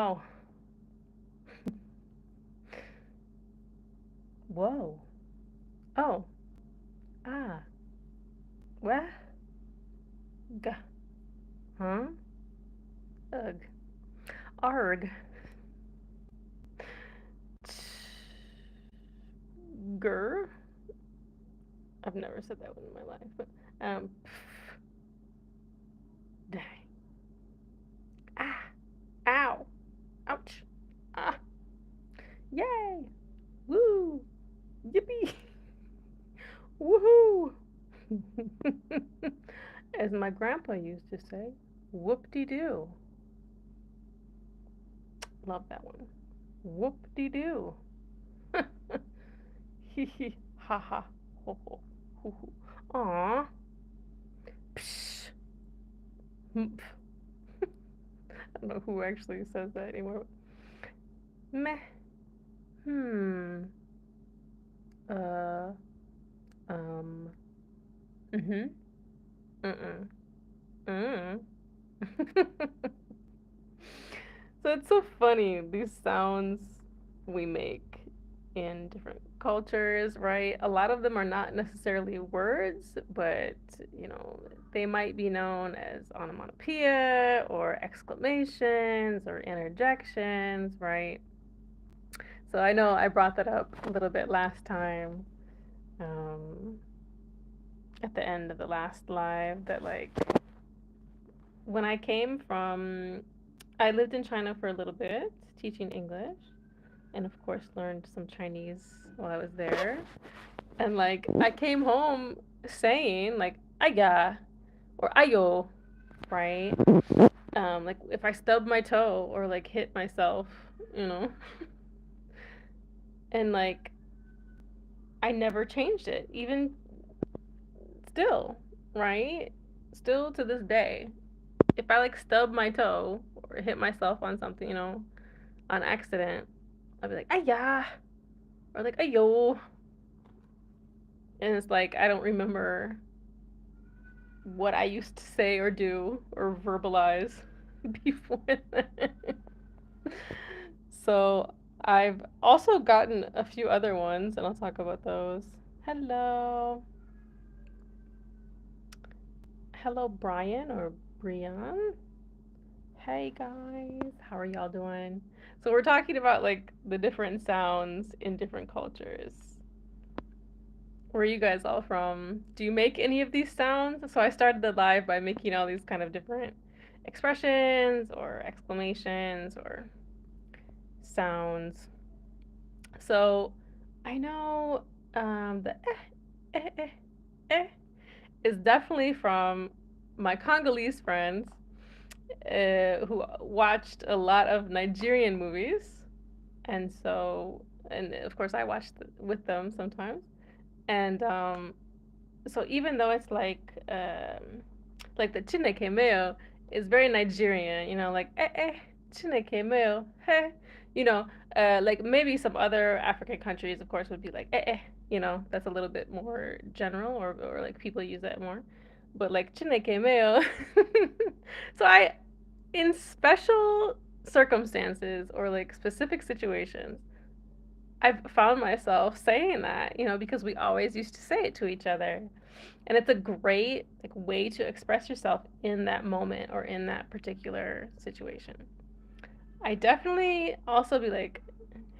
wow. Whoa. Oh. Ah. What? G. Huh? Ugh. Arg. Gur. I've never said that one in my life, but dang. Ah. Ow. Ouch. Ah. Yay. Woo. Yippee. Woohoo. As my grandpa used to say, whoop-de-doo. Love that one. Whoop-de-doo. Hee hee. Ha ha. Ho ho. Hoo hoo. Aw. Psh. Mph. I don't know who actually says that anymore. Meh. Hmm. Uh. Um. Mm-hmm. Mm-mm. Mm. So it's so funny, these sounds we make in different cultures, right? A lot of them are not necessarily words, but they might be known as onomatopoeia or exclamations or interjections, right? So I know I brought that up a little bit last time, um, at the end of the last live, that like when I came from, I lived in China for a little bit teaching English, and of course learned some Chinese while I was there. And like I came home saying like "aya" or "ayo," right? Like if I stubbed my toe or like hit myself, you know, and like I never changed it, even still, right? Still to this day, if I like stub my toe or hit myself on something, on accident, I'll be like "aya" or like "ayo," and it's like I don't remember what I used to say or do or verbalize before that. So I've also gotten a few other ones, and I'll talk about those. Hello. Hello, Brian or Brian. Hey guys, how are y'all doing? So we're talking about like the different sounds in different cultures. Where are you guys all from? Do you make any of these sounds? So I started the live by making all these kind of different expressions or exclamations or sounds. So I know the eh is definitely from my Congolese friends who watched a lot of Nigerian movies. And so, and of course, I watched with them sometimes. And so even though it's like the Chineke Cameo is very Nigerian, like Chineke Cameo, heh, you know, like maybe some other African countries, of course, would be like that's a little bit more general, or like people use that more, but like Chineke Cameo. So in special circumstances or like specific situations, I've found myself saying that, because we always used to say it to each other. And it's a great like way to express yourself in that moment or in that particular situation. I definitely also be like,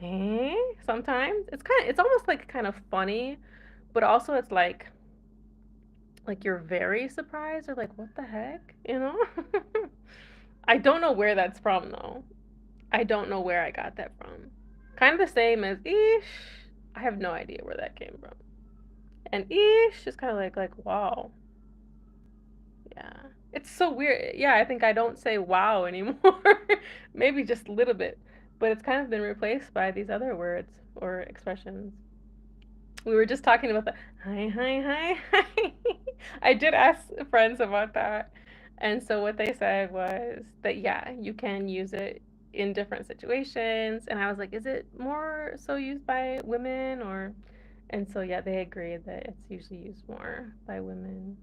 eh? Sometimes it's almost like kind of funny, but also it's like you're very surprised or like what the heck, I don't know where that's from though. I don't know where I got that from. Kind of the same as ish. I have no idea where that came from. And ish is kind of like wow. Yeah. It's so weird. Yeah, I think I don't say wow anymore. Maybe just a little bit. But it's kind of been replaced by these other words or expressions. We were just talking about the hi, hi, hi, hi. I did ask friends about that. And so what they said was that, yeah, you can use it in different situations. And I was like, is it more so used by women or? And so, yeah, they agreed that it's usually used more by women.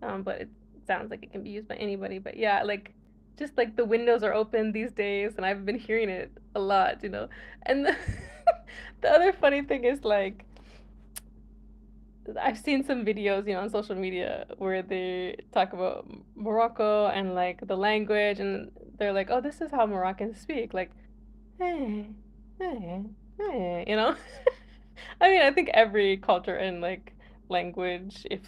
But it sounds like it can be used by anybody. But yeah, like just like the windows are open these days, and I've been hearing it a lot, And the other funny thing is like I've seen some videos, on social media where they talk about Morocco and like the language, and they're like, "Oh, this is how Moroccans speak," like, "Hey, hey, hey." I mean, I think every culture and like language, if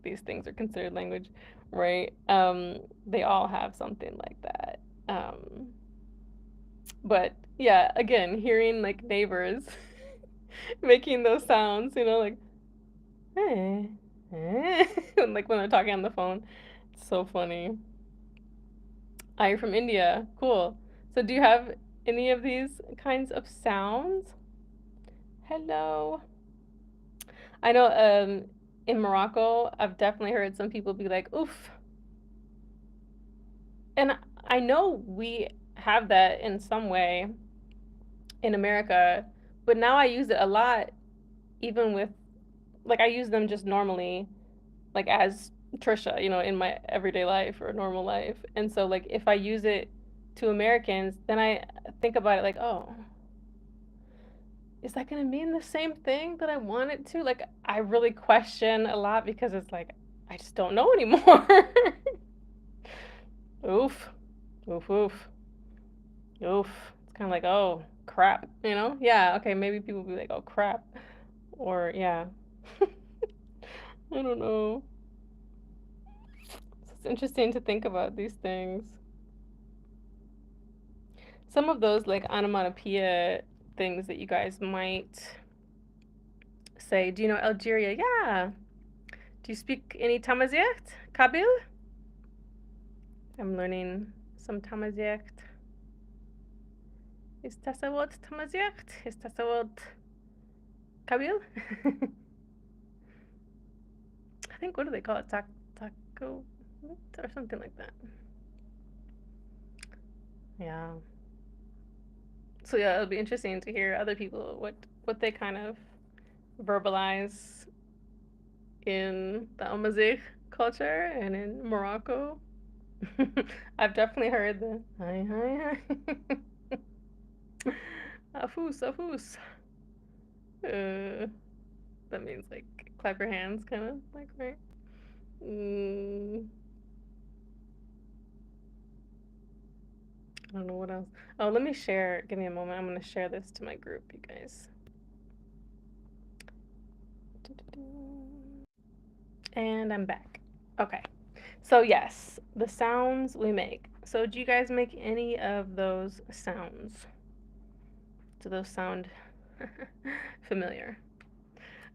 these things are considered language, right? They all have something like that. Um, but yeah, again, hearing like neighbors making those sounds, like hey, hey, like when they're talking on the phone, it's so funny. Ah, you're from India, cool. So do you have any of these kinds of sounds? Hello. I know in Morocco, I've definitely heard some people be like, oof. And I know we have that in some way in America, but now I use it a lot, even with, like, I use them just normally, like, as Trisha, in my everyday life or normal life. And so, like, if I use it to Americans, then I think about it like, oh, is that going to mean the same thing that I want it to? Like, I really question a lot because it's like, I just don't know anymore. Oof, oof, oof. Oof. It's kind of like, oh, crap, Yeah, okay, maybe people be like, oh, crap. Or, yeah. I don't know. It's interesting to think about these things. Some of those, like, onomatopoeia things that you guys might say. Do you know Algeria? Yeah. Do you speak any Tamazight? Kabil? I'm learning some Tamazight. Is Tasawot Tamazight? Is Tasawot Kabil? I think, what do they call it? Taco? Or something like that. Yeah. So yeah, it'll be interesting to hear other people what they kind of verbalize in the Amazigh culture and in Morocco. I've definitely heard the hi hi hi. Afus afus. That means like clap your hands, kind of like, right? Mm, I don't know what else. Oh, let me share. Give me a moment. I'm gonna share this to my group, you guys. And I'm back. Okay. So yes, the sounds we make. So do you guys make any of those sounds? Do those sound familiar?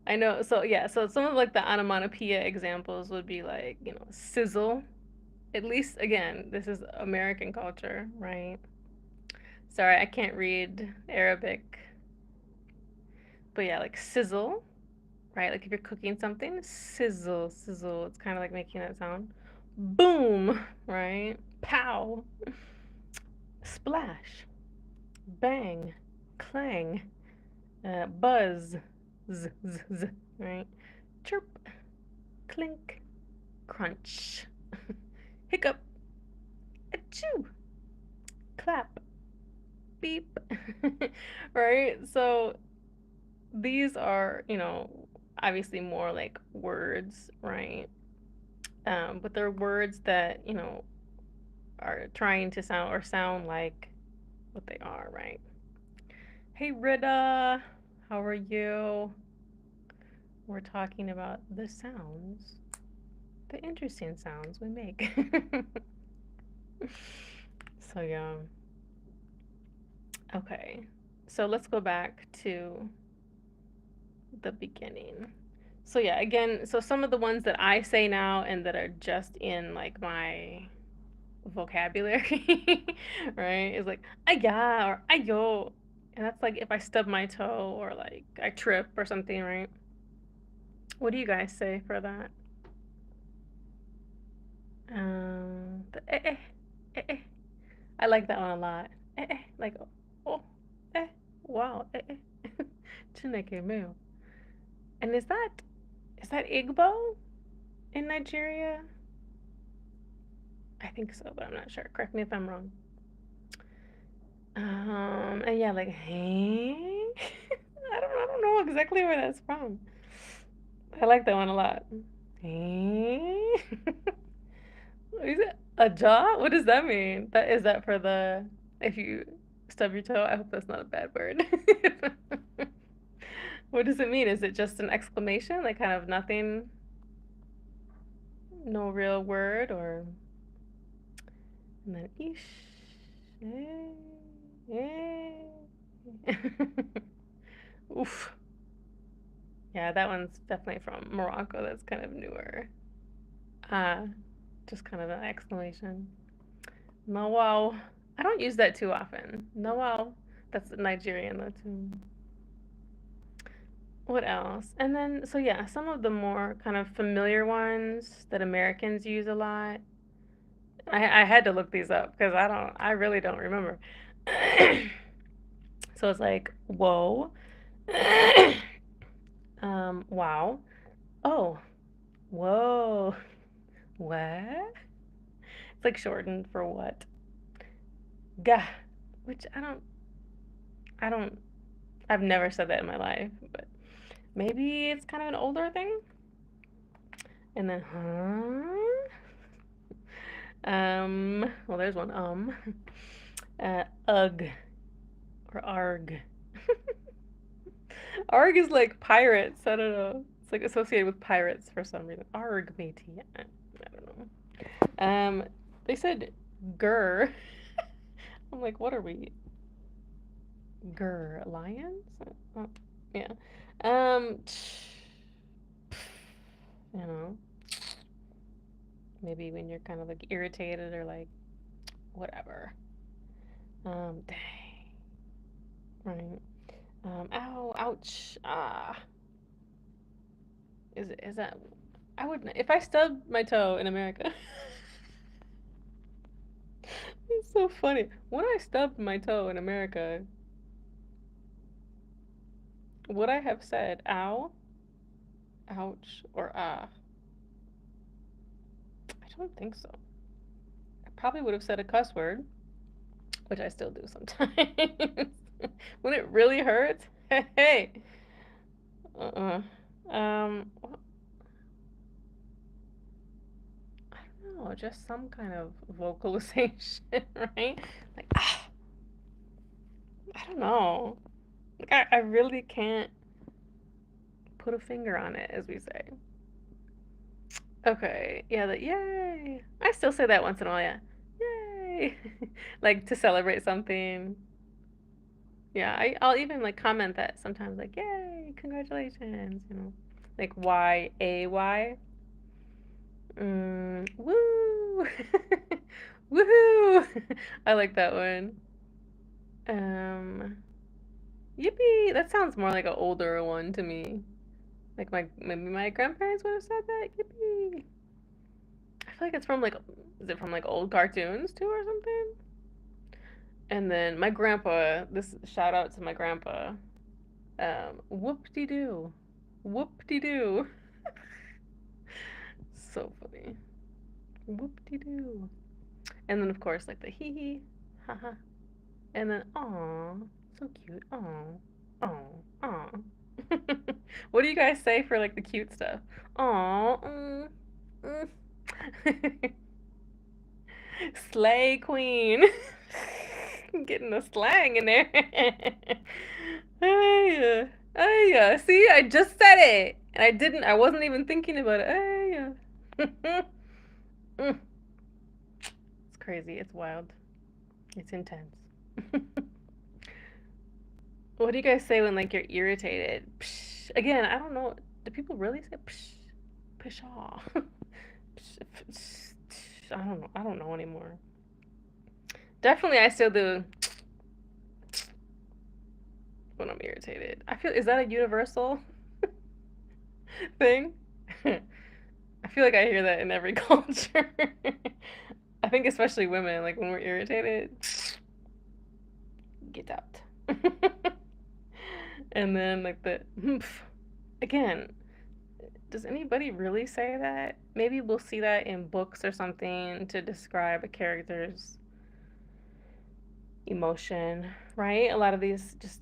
I know. So yeah, so some of like the onomatopoeia examples would be like, sizzle. At least again, this is American culture, right? Sorry, I can't read Arabic. But yeah, like sizzle, right? Like if you're cooking something, sizzle, sizzle. It's kind of like making that sound. Boom, right? Pow, splash, bang, clang, buzz, z, z, z, right? Chirp, clink, crunch, hiccup, achoo, clap, beep, right? So these are, obviously more like words, right? But they're words that, are trying to sound like what they are, right? Hey, Rita, how are you? We're talking about the sounds, the interesting sounds we make. So, yeah. Okay. So, let's go back to the beginning. So, yeah, again, so some of the ones that I say now and that are just in like my vocabulary, right, is like aya or ayo. And that's like if I stub my toe or like I trip or something, right? What do you guys say for that? The eh, eh. I like that one a lot. Like, oh, eh, wow, Cameo. And is that Igbo in Nigeria? I think so, but I'm not sure. Correct me if I'm wrong. And yeah, like, hey. I don't know exactly where that's from. I like that one a lot. Hey. Is it a jaw? What does that mean? That is that for the if you stub your toe? I hope that's not a bad word. What does it mean? Is it just an exclamation? Like kind of nothing, no real word, or and then ish. Eh, eh. Oof. Yeah, that one's definitely from Morocco. That's kind of newer. Uh, just kind of an exclamation. No wow. I don't use that too often. No wow. That's Nigerian though too. What else? And then so yeah, some of the more kind of familiar ones that Americans use a lot. I had to look these up because I really don't remember. So it's like whoa, wow, oh, whoa, what? It's like shortened for what? Gah, which I don't, I've never said that in my life, but maybe it's kind of an older thing. And then, huh? Well, there's one, ugh, or arg. Arg is like pirates, I don't know. It's like associated with pirates for some reason. Arg, matey. I don't know. They said grr. I'm like, what are we? Grr, lions? Oh, yeah. Um, you know, maybe when you're kind of like irritated or like whatever. Dang, right. Ow, ouch, ah. Is that? I wouldn't. If I stubbed my toe in America, it's so funny. When I stubbed my toe in America, would I have said ow, ouch, or ah? I don't think so. I probably would have said a cuss word, which I still do sometimes. When it really hurts, hey. Uh-uh. Well, I don't know, just some kind of vocalization, right? Like, ah, I don't know. Like, I really can't put a finger on it, as we say. Okay, yeah, the yay. I still say that once in a while, yeah. Yay. Like to celebrate something. Yeah, I'll even like comment that sometimes, like, yay, congratulations, you know. Like Y-A-Y. Woo! Woohoo! I like that one. Um, Yippee! That sounds more like an older one to me. Like maybe my grandparents would have said that. Yippee! I feel like it's from like is it from like old cartoons too or something? And then my grandpa, this shout out to my grandpa. Whoop de doo. Whoop de doo. So funny. Whoop de doo. And then of course like the hee hee, haha. And then aw, so cute. Aw, aw, aw. What do you guys say for like the cute stuff? Aw, mm. Slay queen. Getting the slang in there. Ay, ay, see, I just said it. And I wasn't even thinking about it. Ay. Mm. It's crazy. It's wild. It's intense. What do you guys say when like you're irritated? Psh. Again, I don't know. Do people really say psh? Pshaw. I don't know. I don't know anymore. Definitely, I still do when I'm irritated. I feel is that a universal thing? I feel like I hear that in every culture. I think especially women, like when we're irritated, get out. And then like the again, Does anybody really say that? Maybe we'll see that in books or something to describe a character's emotion, right? A lot of these just,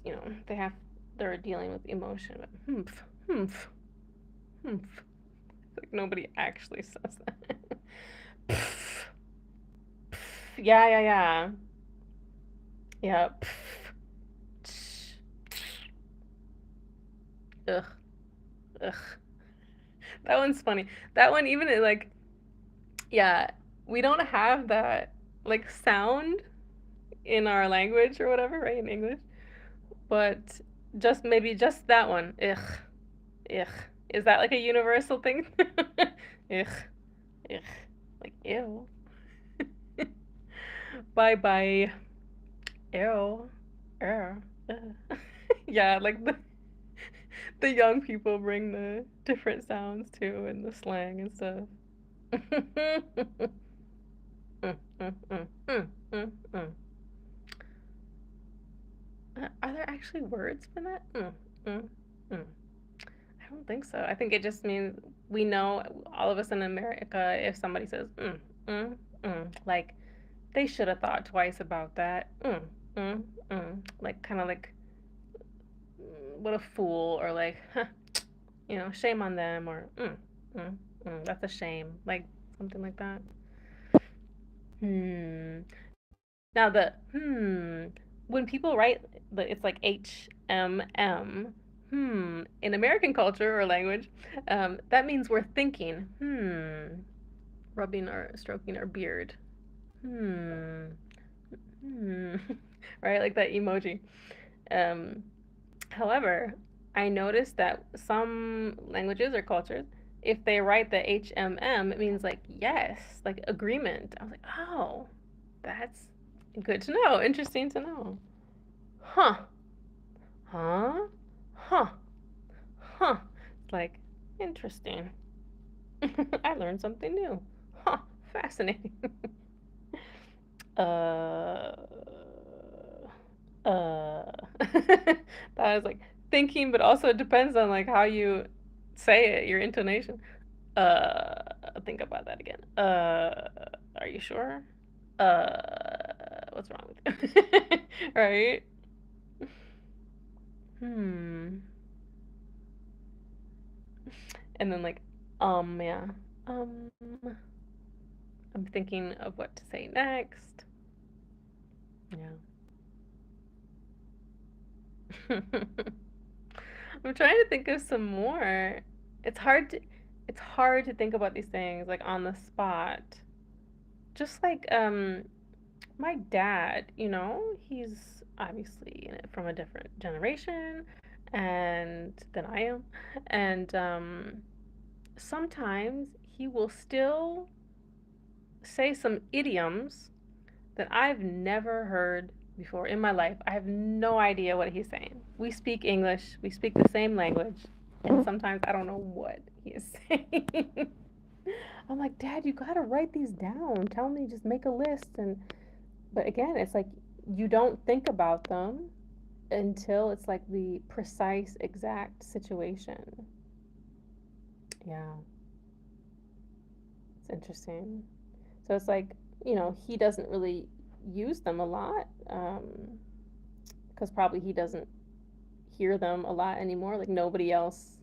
they're dealing with emotion. But humph, humph, humph. Like nobody actually says that. Pff, pff. Yeah, yeah, yeah. Yeah. Pff, tsh, ugh, ugh. That one's funny. That one, even like, yeah, we don't have that like sound in our language or whatever, right? In English. But just maybe just that one. Ugh, ugh. Is that like a universal thing? Ugh, ugh. Like, ew. Bye bye. Ew. Ew. Ugh. Yeah, like the young people bring the different sounds too and the slang and stuff. Mm, mm, mm, mm, mm, mm. Are there actually words for that? Mm, mm. I don't think so. I think it just means we know, all of us in America, if somebody says like they should have thought twice about that. Like kind of like what a fool, or like huh, shame on them, or that's a shame, like something like that. Hmm. Now the when people write it's like HMM. In American culture or language, that means we're thinking. Rubbing or stroking our beard. Hmm. Hmm. Right, like that emoji. Um, However, I noticed that some languages or cultures, if they write the HMM, it means like yes, like agreement. I was like, oh, that's good to know. Interesting to know. Huh. Huh? Huh. Huh. It's like, interesting. I learned something new. Huh. Fascinating. Uh, that was like thinking, but also it depends on like how you say it, your intonation. Uh, think about that again. Are you sure? What's wrong with you? Right? Hmm. And then like, yeah. Um, I'm thinking of what to say next. Yeah. I'm trying to think of some more. It's hard to it's hard to think about these things like on the spot. Just like my dad, he's obviously from a different generation and than I am. And sometimes he will still say some idioms that I've never heard before in my life. I have no idea what he's saying. We speak English, we speak the same language, and sometimes I don't know what he is saying. I'm like, Dad, you gotta write these down. Tell me, just make a list. But again, it's like you don't think about them until it's like the precise, exact situation. Yeah, it's interesting. So it's like, he doesn't really use them a lot, because probably he doesn't hear them a lot anymore. Like nobody else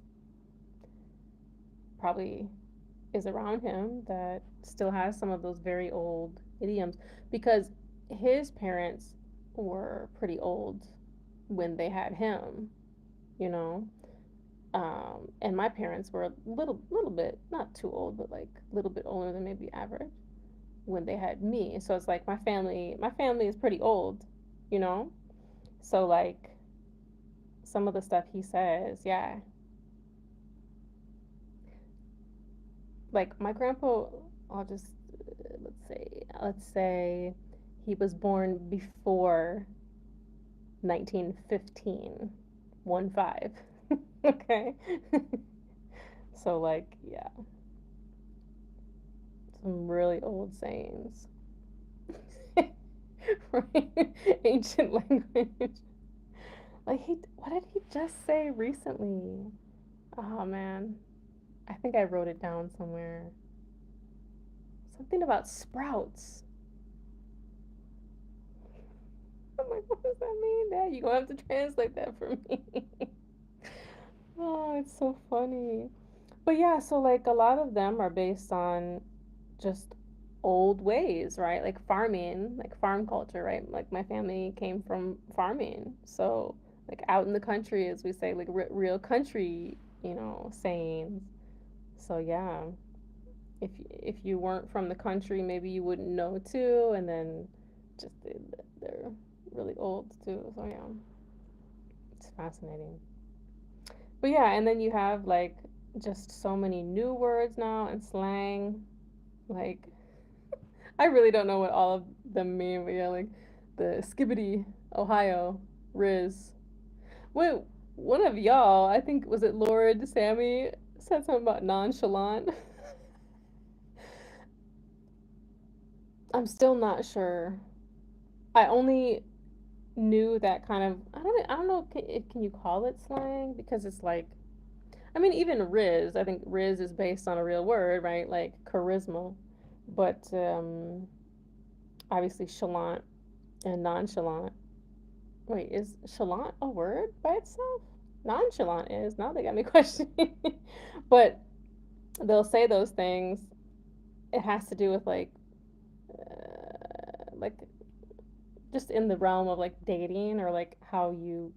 probably is around him that still has some of those very old idioms, because his parents were pretty old when they had him, you know. And my parents were a little bit not too old, but like a little bit older than maybe average when they had me. So it's like my family is pretty old, you know. So like some of the stuff he says, yeah, like my grandpa, I'll just let's say he was born before 1915, 1 5. Okay. So like yeah, some really old sayings. Right? Ancient language. Like what did he just say recently? Oh man. I think I wrote it down somewhere. Something about sprouts. I'm like, what does that mean, Dad? You're gonna have to translate that for me. Oh, it's so funny. But yeah, so like a lot of them are based on just old ways, right? Like farming, like farm culture, right? Like my family came from farming. So, like out in the country, as we say, like real country, sayings. So, yeah, if you weren't from the country, maybe you wouldn't know too. And then just they're really old too. So, yeah, it's fascinating. But yeah, and then you have like just so many new words now and slang. Like, I really don't know what all of them mean, but yeah, like the skibbity, Ohio, Riz. Wait, one of y'all, I think, was it Lord Sammy, said something about nonchalant. I'm still not sure. I only knew that kind of, I don't know, can you call it slang? Because it's like, I mean, even Riz, I think Riz is based on a real word, right? Like charisma. But obviously, chalant and nonchalant. Wait, is chalant a word by itself? Nonchalant is. Now they got me questioning. But they'll say those things. It has to do with like just in the realm of like dating or like how you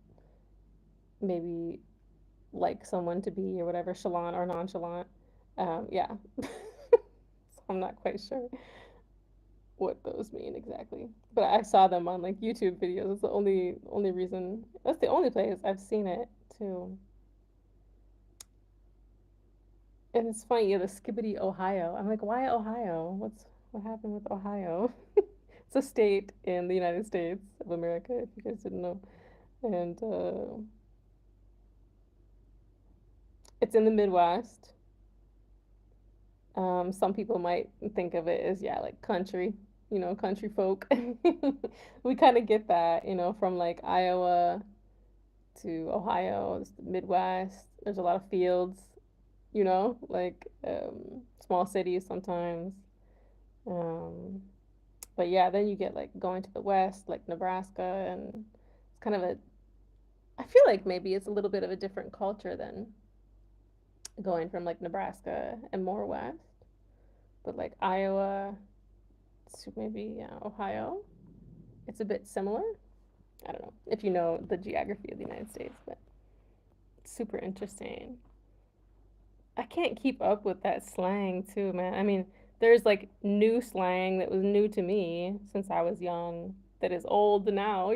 maybe like someone to be or whatever, chalant or nonchalant. Yeah. So I'm not quite sure what those mean exactly. But I saw them on like YouTube videos. That's the only reason. That's the only place I've seen it too. And it's funny, yeah, the Skibbity, Ohio. I'm like, why Ohio? What happened with Ohio? It's a state in the United States of America, if you guys didn't know. And it's in the Midwest. Some people might think of it as, yeah, like country, country folk. We kind of get that, from like Iowa to Ohio, it's the Midwest. There's a lot of fields, like small cities sometimes. Um, but yeah, then you get like going to the west, like Nebraska, and it's kind of a, I feel like maybe it's a little bit of a different culture than going from like Nebraska and more west. But like Iowa to maybe, yeah, Ohio, it's a bit similar. I don't know if you know the geography of the United States, but it's super interesting. I can't keep up with that slang too, man. I mean, there's like new slang that was new to me since I was young that is old now,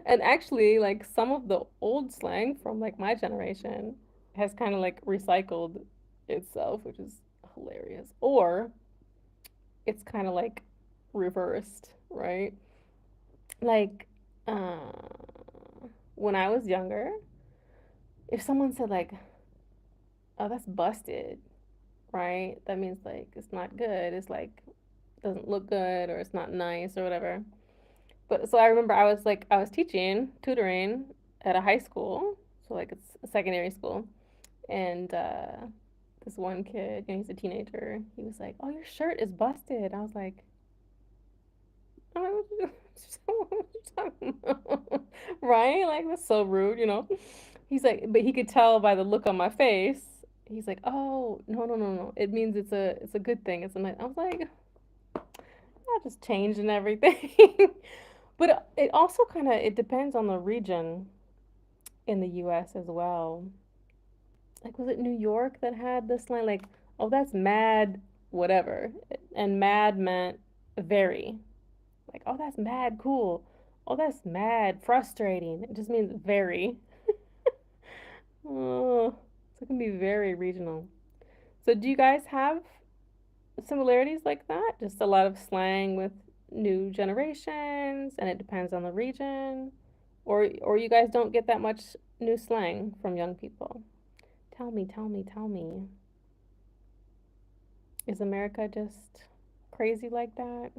And actually, like some of the old slang from like my generation has kind of like recycled itself, which is hilarious. Or it's kind of like reversed, right? Like uh when I was younger, if someone said like, "Oh, that's busted," right? That means like it's not good. It's like doesn't look good or it's not nice or whatever. But so I remember I was teaching, tutoring at a high school, so like it's a secondary school, and this one kid, he's a teenager. He was like, "Oh, your shirt is busted." I was like, "I'm like, what you talking about?" Right? Like that's so rude. He's like, but he could tell by the look on my face. He's like, "Oh, no, no, no, no. It means it's a good thing. It's a nice." I was like, I just changed and everything. But it also kind of it depends on the region in the US as well. Like was it New York that had this line like, "Oh, that's mad whatever." And mad meant very. Like, "Oh, that's mad cool." "Oh, that's mad frustrating." It just means very. Oh, so it can be very regional. So do you guys have similarities like that? Just a lot of slang with new generations and it depends on the region? Or you guys don't get that much new slang from young people? Tell me, tell me, tell me. Is America just crazy like that?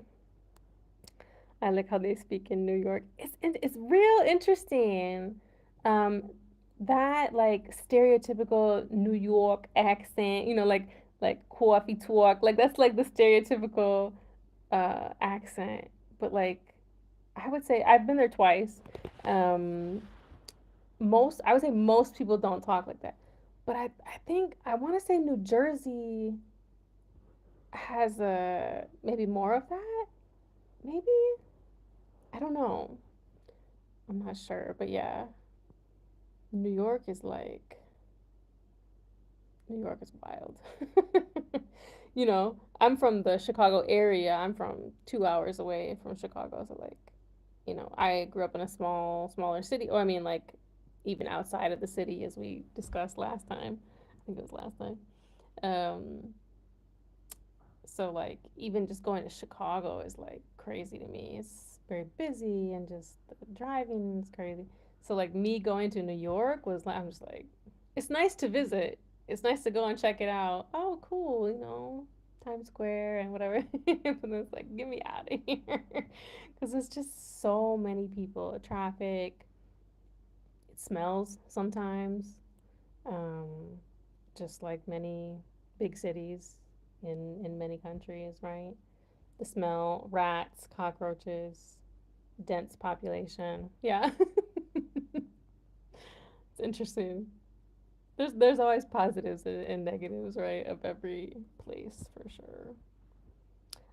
I like how they speak in New York. It's real interesting. Um, that like stereotypical New York accent, like coffee talk, like that's like the stereotypical accent. But like I would say I've been there twice. Um, I would say most people don't talk like that. But I think I want to say New Jersey has a maybe more of that. Maybe I don't know. I'm not sure, but yeah, New York is like New York is wild. I'm from the Chicago area. I'm from 2 hours away from Chicago. So, like, I grew up in a smaller city. Or, I mean, like, even outside of the city, as we discussed last time. I think it was last time. Um, so, like, even just going to Chicago is, like, crazy to me. It's very busy and just the driving is crazy. So, like, me going to New York was like, I'm just like, it's nice to visit. It's nice to go and check it out. Oh, cool, Times Square and whatever. But then it's like, get me out of here. Because it's just so many people, traffic, it smells sometimes. Um, just like many big cities in many countries, right? The smell, rats, cockroaches, dense population. Yeah. It's interesting. There's always positives and negatives, right, of every place for sure.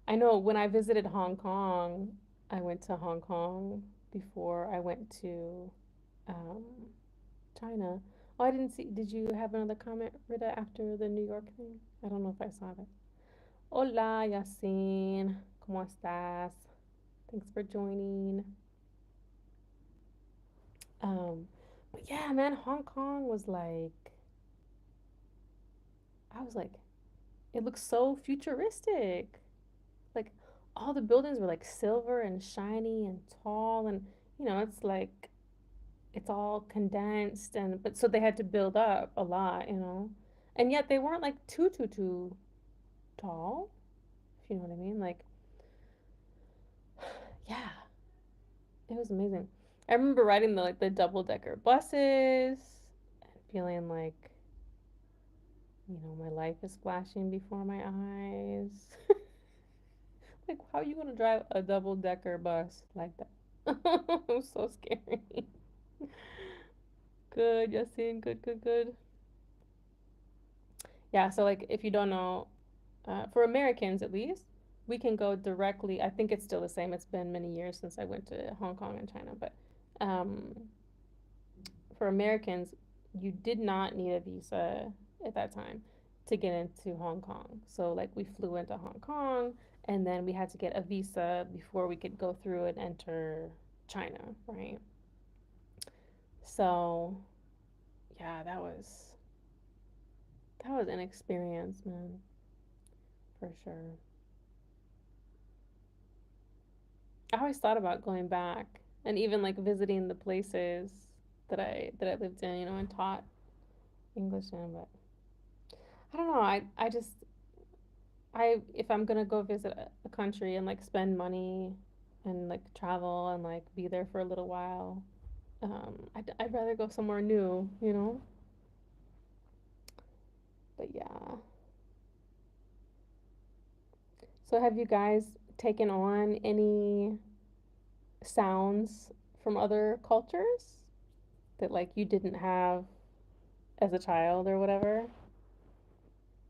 I know when I visited Hong Kong, I went to Hong Kong before I went to um, China. Oh, I didn't see. Did you have another comment, Rita, after the New York thing? I don't know if I saw that. Hola, Yasin. ¿Cómo estás? Thanks for joining. Um, but yeah, man, Hong Kong was like, I was like, it looks so futuristic. Like all the buildings were like silver and shiny and tall, and it's like it's all condensed, and but so they had to build up a lot. And yet they weren't like too tall, if you know what I mean. Like, yeah, it was amazing. I remember riding the double decker buses and feeling like my life is flashing before my eyes. Like, how are you gonna drive a double decker bus like that? It was so scary. Good, Yasin. Good, good, good. Yeah, so like if you don't know, for Americans at least, we can go directly. I think it's still the same. It's been many years since I went to Hong Kong and China, but um, for Americans, you did not need a visa at that time to get into Hong Kong. So like we flew into Hong Kong and then we had to get a visa before we could go through and enter China, right? So yeah, that was an experience, man, for sure. I always thought about going back and even like visiting the places that I lived in, and taught English in, but I don't know. I just I if I'm gonna go visit a country and like spend money and like travel and like be there for a little while, I'd rather go somewhere new. But yeah. So have you guys taken on any sounds from other cultures that like you didn't have as a child or whatever?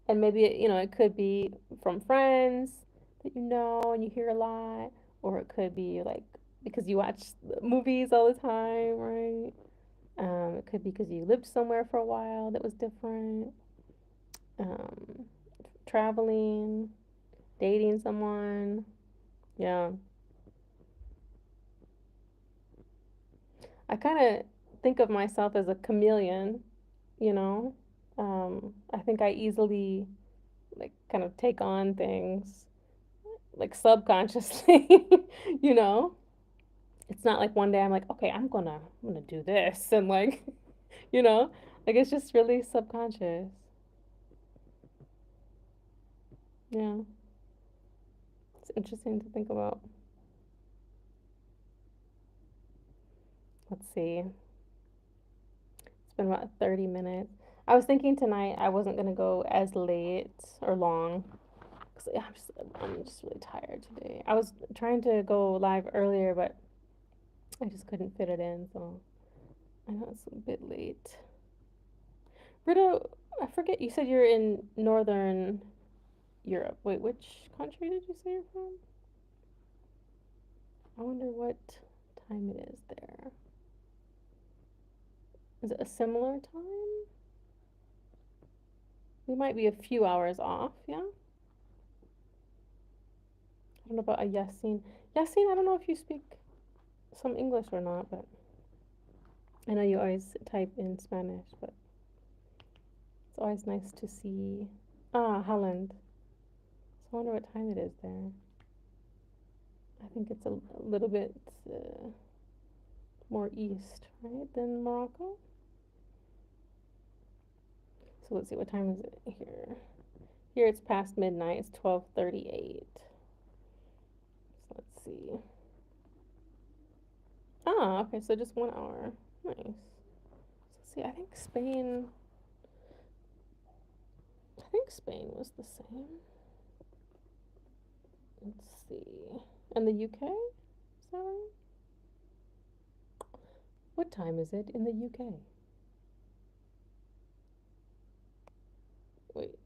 And maybe it could be from friends that and you hear a lot, or it could be like because you watch movies all the time, right? It could be because you lived somewhere for a while that was different. Um, Traveling, dating someone. Yeah, I kind of think of myself as a chameleon. You know, I think I easily like kind of take on things like subconsciously. you know it's not like one day I'm like, okay, I'm gonna do this and like, you know, like it's just really subconscious. Yeah, it's interesting to think about. Let's see. It's been about 30 minutes. I was thinking tonight I wasn't gonna go as late or long. 'Cause I'm just really tired today. I was trying to go live earlier, but I just couldn't fit it in, so I know it's a bit late. Rita, I forget, you said you're in Northern Europe. Wait, which country did you say you're from? I wonder what time it is there. Is it a similar time? We might be a few hours off, yeah? I don't know about a Yasin. Yasin, I don't know if you speak some English or not, but I know you always type in Spanish, but it's always nice to see. Ah, Holland. So I wonder what time it is there. I think it's a little bit more east, right, than Morocco. So let's see, what time is it here? Here it's past midnight. It's 12:38. So let's see. Ah, okay, so just 1 hour. Nice. So see, I think Spain was the same. Let's see. And the UK? Is that right? What time is it in the UK? Wait,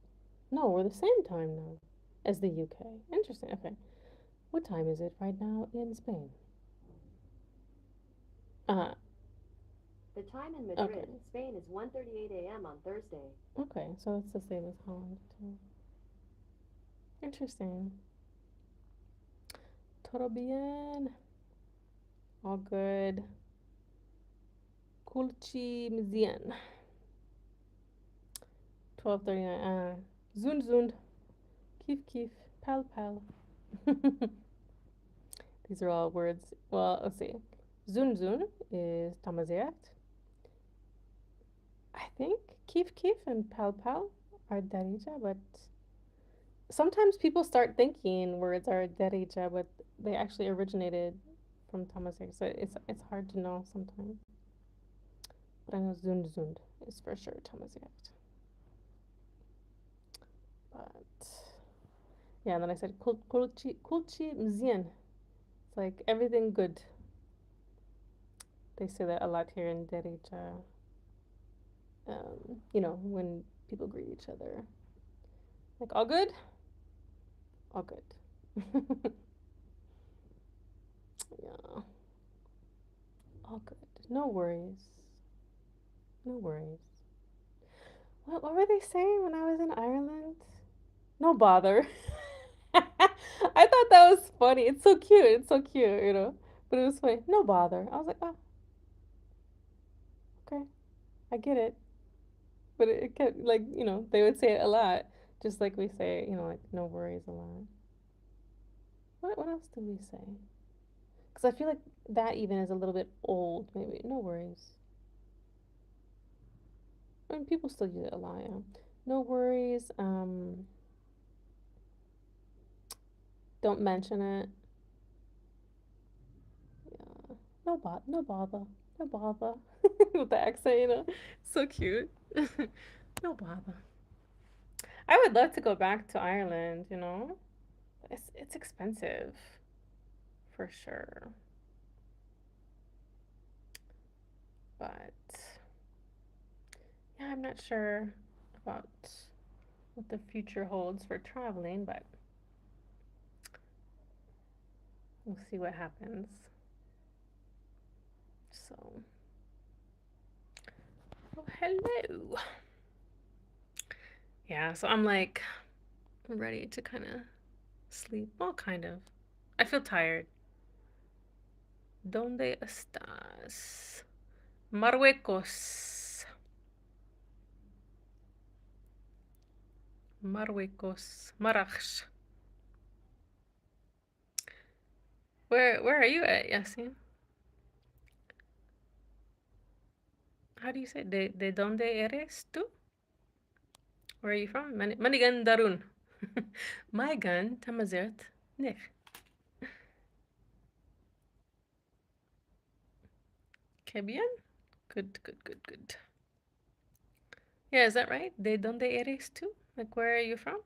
no, we're the same time now as the UK. Interesting. Okay. What time is it right now in Spain? Uh, The time in okay. Madrid, Spain is 1:38 a.m. on Thursday. Okay, so it's the same as Holland too. Interesting. Todo bien. All good. Kulchi mzien. 12:39. Zund zund. Kif kif. Pal pal. These are all words. Well, let's see. Zun zun is tamaziat. I think kif kif and pal pal are darija, but sometimes people start thinking words are darija, but they actually originated from tamazight. So it's hard to know sometimes. But I know zund zund is for sure tamaziat. But yeah, and then I said kulchi mzien. It's like everything good. They say that a lot here in Darija. When people greet each other. Like, all good? All good. Yeah, all good. No worries. No worries. What were they saying when I was in Ireland? No bother. I thought that was funny. It's so cute. It's so cute. But it was funny. No bother. I was like, oh, okay. I get it. But it kept, like, they would say it a lot. Just like we say, like, no worries a lot. What else did we say? Because I feel like that even is a little bit old, maybe. No worries. I mean, people still use it a lot, yeah. No worries. Don't mention it. Yeah. No bother. No bother. With the accent. So cute. No bother. I would love to go back to Ireland. It's expensive for sure. But yeah, I'm not sure about what the future holds for traveling, but we'll see what happens. So, oh, hello. Yeah, so I'm like ready to kind of sleep. Well, kind of. I feel tired. ¿Dónde estás? Marruecos. Marruecos. Marrakech. Where are you at, Yasin? How do you say de dónde eres tú? Where are you from? Manigan Darun. Maigan Tamazert. Nich. Que bien? Good, good, good, good. Yeah, is that right? ¿De dónde eres tú? Like, where are you from?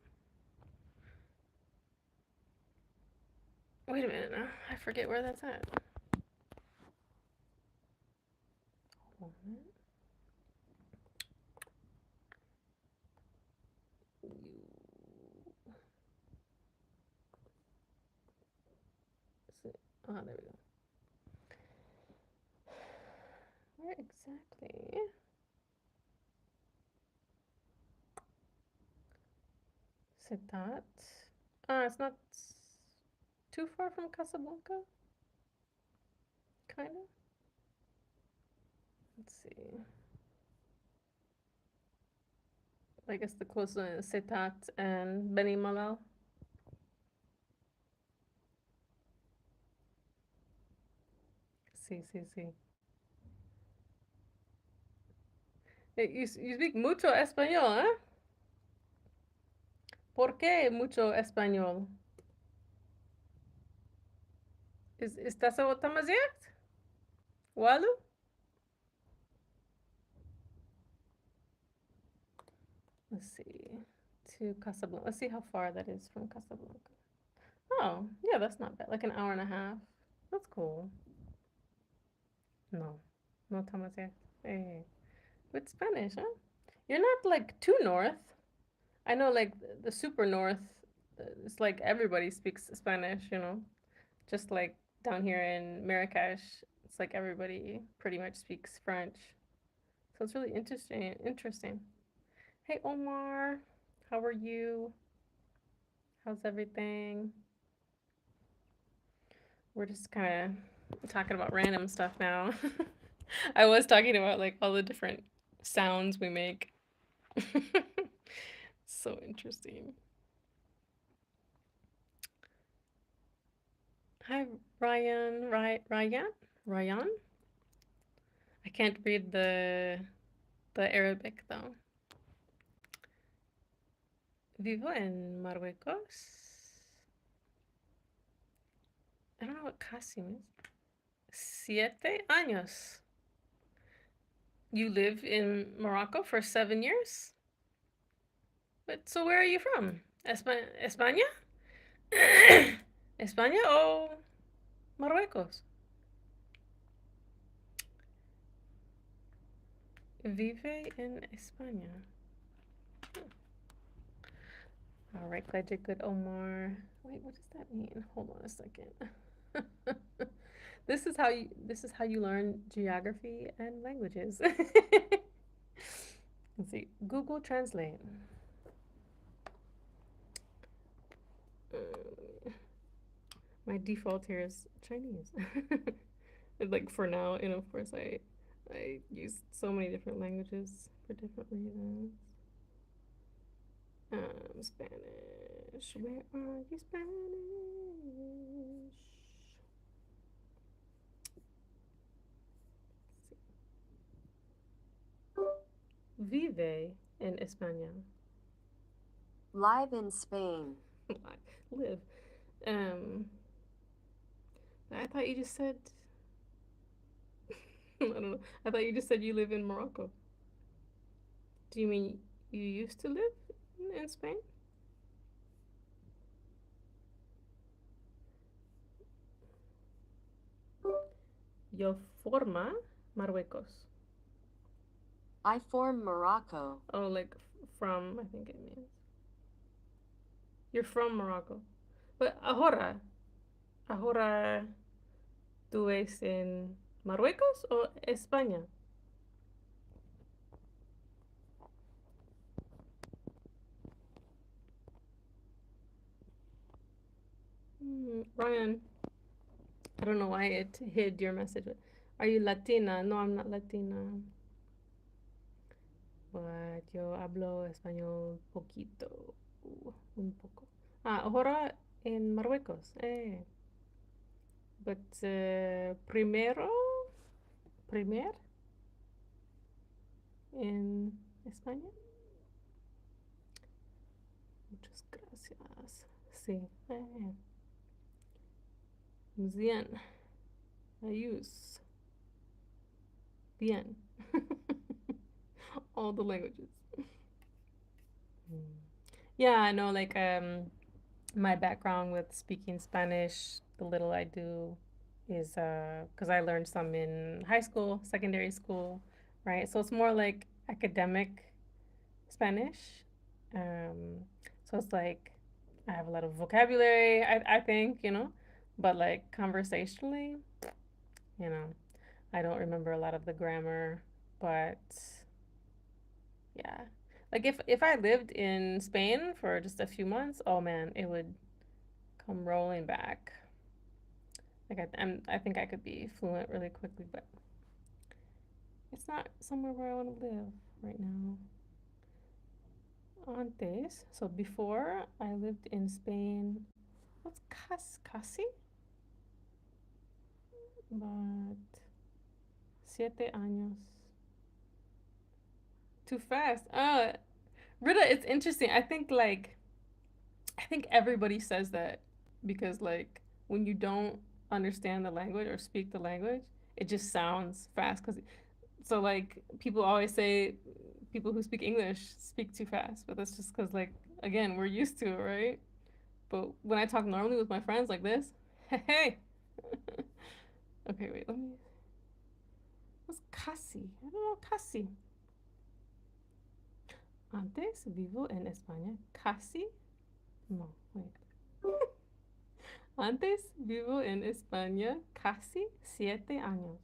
Wait a minute now. I forget where that's at. Hold on. Oh, there we go. Where exactly? Setat. It's not too far from Casablanca. Kind of. Let's see. I guess the closest one is Setat and Beni Malal. Sí, sí, sí. Hey, you speak mucho español, ¿eh? ¿Por qué mucho español? ¿Estás a Tamazight? Walu? Let's see. To Casablanca. Let's see how far that is from Casablanca. Oh, yeah, that's not bad. Like an hour and a half. That's cool. No, no Tamazight. Hey, with Spanish, huh? You're not like too north. I know, like the super north, it's like everybody speaks Spanish, you know? Just like down here in Marrakesh, it's like everybody pretty much speaks French. So it's really interesting. Interesting. Hey Omar, how are you? How's everything? We're just kind of talking about random stuff now. I was talking about like all the different sounds we make. So interesting. Hi Ryan, Ryan. I can't read the Arabic though. Vivo en Marruecos. I don't know what casi means. 7 años. You live in Morocco for 7 years? But so where are you from? España? España o Marruecos? Vive en España. All right, glad you're good, Omar. Wait, what does that mean? Hold on a second. This is how you learn geography and languages. Let's see. Google Translate. My default here is Chinese. Like for now, and of course I use so many different languages for different reasons. Spanish. Where are you, Spanish? Vive in España. Live in Spain. Live. Um, I thought you just said. I don't know. I thought you just said you live in Morocco. Do you mean you used to live in Spain? Yo forma Marruecos. I form Morocco. Oh, like from, I think it means. You're from Morocco. But ahora tú es en Marruecos o España? Ryan, I don't know why it hid your message. Are you Latina? No, I'm not Latina. But yo hablo español poquito. Un poco. Ahora en Marruecos. But primer en España. Muchas gracias. Sí. Bien. I use. Bien. All the languages. Mm. Yeah, I know, like, my background with speaking Spanish, the little I do is because I learned some in high school, secondary school, right? So it's more like academic Spanish. Um, so it's like I have a lot of vocabulary, I think, but like conversationally, you know, I don't remember a lot of the grammar, but yeah. Like if I lived in Spain for just a few months, oh man, it would come rolling back. Like I think I could be fluent really quickly, but it's not somewhere where I want to live right now. Antes, so before I lived in Spain. What's casi? But 7 años. Too fast. Rita, it's interesting. I think everybody says that because like when you don't understand the language or speak the language, it just sounds fast. Cause so like people always say people who speak English speak too fast, but that's just because like again we're used to it, right? But when I talk normally with my friends like this, hey, okay, wait, let me. What's casi? I don't know casi. Antes vivo en España casi. No, wait. Antes vivo en España casi 7 años.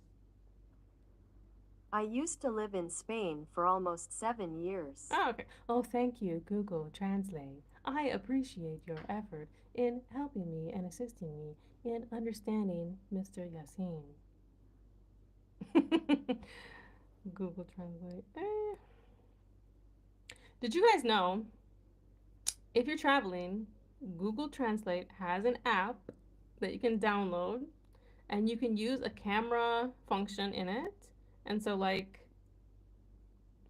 I used to live in Spain for almost 7 years. Oh, okay. Oh, thank you, Google Translate. I appreciate your effort in helping me and assisting me in understanding Mr. Yasin. Google Translate. Did you guys know if you're traveling, Google Translate has an app that you can download and you can use a camera function in it. And so, like,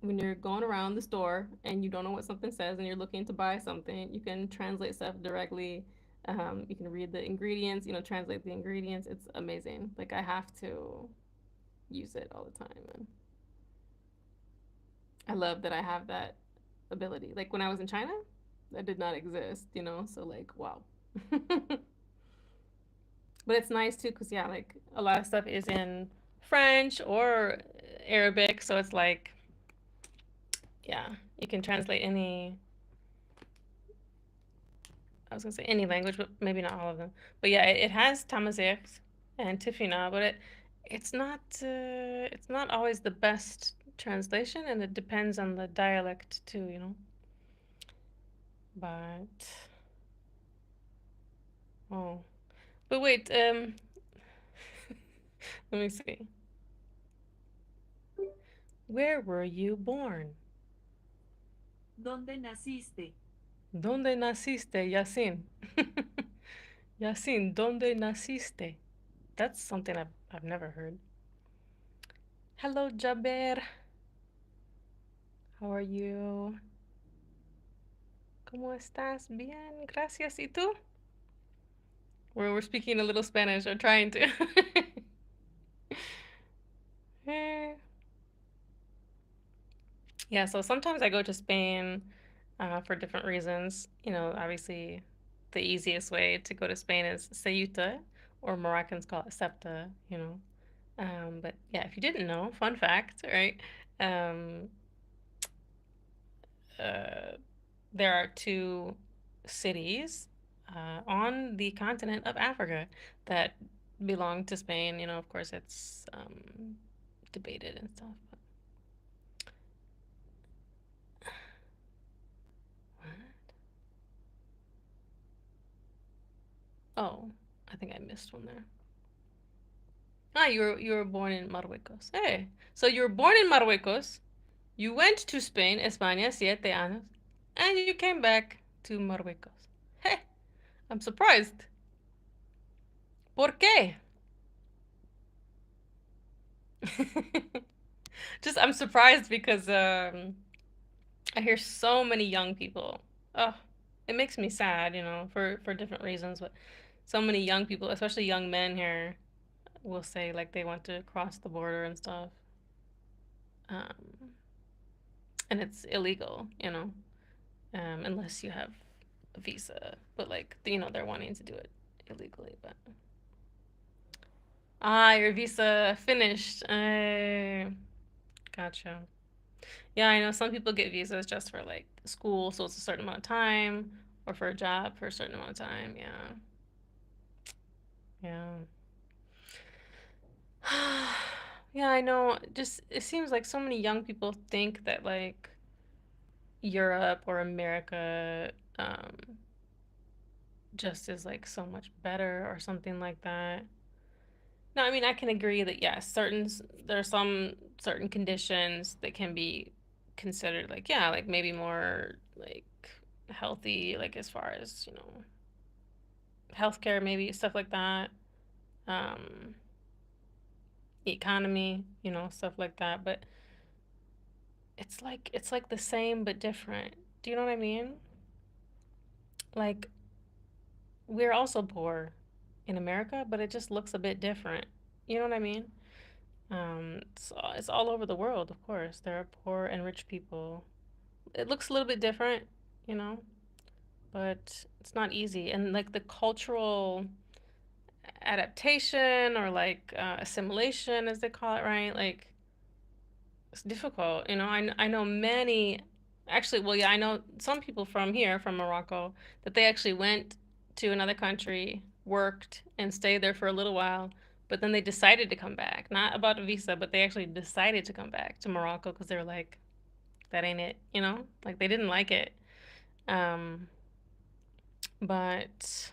when you're going around the store and you don't know what something says and you're looking to buy something, you can translate stuff directly. You can read the ingredients, translate the ingredients. It's amazing. Like, I have to use it all the time. And I love that I have that ability. Like, when I was in China, that did not exist. So, like, wow. But it's nice too because yeah, like a lot of stuff is in French or Arabic, so it's like yeah, you can translate any. I was gonna say any language, but maybe not all of them. But yeah, it has Tamazight and Tifina, but it's not always the best translation, and it depends on the dialect too. But oh, but wait, let me see. Where were you born? ¿Dónde naciste? ¿Dónde naciste, Yasin? Yasin, ¿dónde naciste? That's something I've never heard. Hello, Jaber. How are you? ¿Cómo estás? Bien, gracias. ¿Y tú? We're speaking a little Spanish, or trying to. Eh. Yeah, so sometimes I go to Spain for different reasons. Obviously, the easiest way to go to Spain is Ceuta, or Moroccans call it Septa. But yeah, if you didn't know, fun fact, right? Um, uh, there are two cities on the continent of Africa that belong to Spain. Of course, it's debated and stuff. But what? Oh, I think I missed one there. Ah, you were born in Marruecos. Hey, so you were born in Marruecos. You went to Spain, España, 7 años, and you came back to Marruecos. Hey, I'm surprised. ¿Por qué? Just I'm surprised because I hear so many young people. Oh, it makes me sad, for different reasons, but so many young people, especially young men here, will say like they want to cross the border and stuff. Um, and it's illegal. unless you have a visa. But like, they're wanting to do it illegally. But your visa finished. Gotcha. Yeah, I know some people get visas just for like school, so it's a certain amount of time, or for a job for a certain amount of time. Yeah, yeah. Yeah, I know. Just it seems like so many young people think that like Europe or America just is like so much better or something like that. No, I mean I can agree that yes, there are some certain conditions that can be considered like yeah, like maybe more like healthy, like as far as healthcare, maybe stuff like that. Um, Economy, stuff like that. But it's like the same but different. Do you know what I mean? Like we're also poor in America, but it just looks a bit different. You know what I mean? It's all over the world, of course. There are poor and rich people. It looks a little bit different, you know, but it's not easy. And like the cultural adaptation or like assimilation, as they call it, right? Like it's difficult. I know many, actually, well, yeah, I know some people from here, from Morocco, that they actually went to another country, worked, and stayed there for a little while, but then they decided to come back. Not about a visa, but they actually decided to come back to Morocco because they were like, that ain't it, Like they didn't like it. Um, but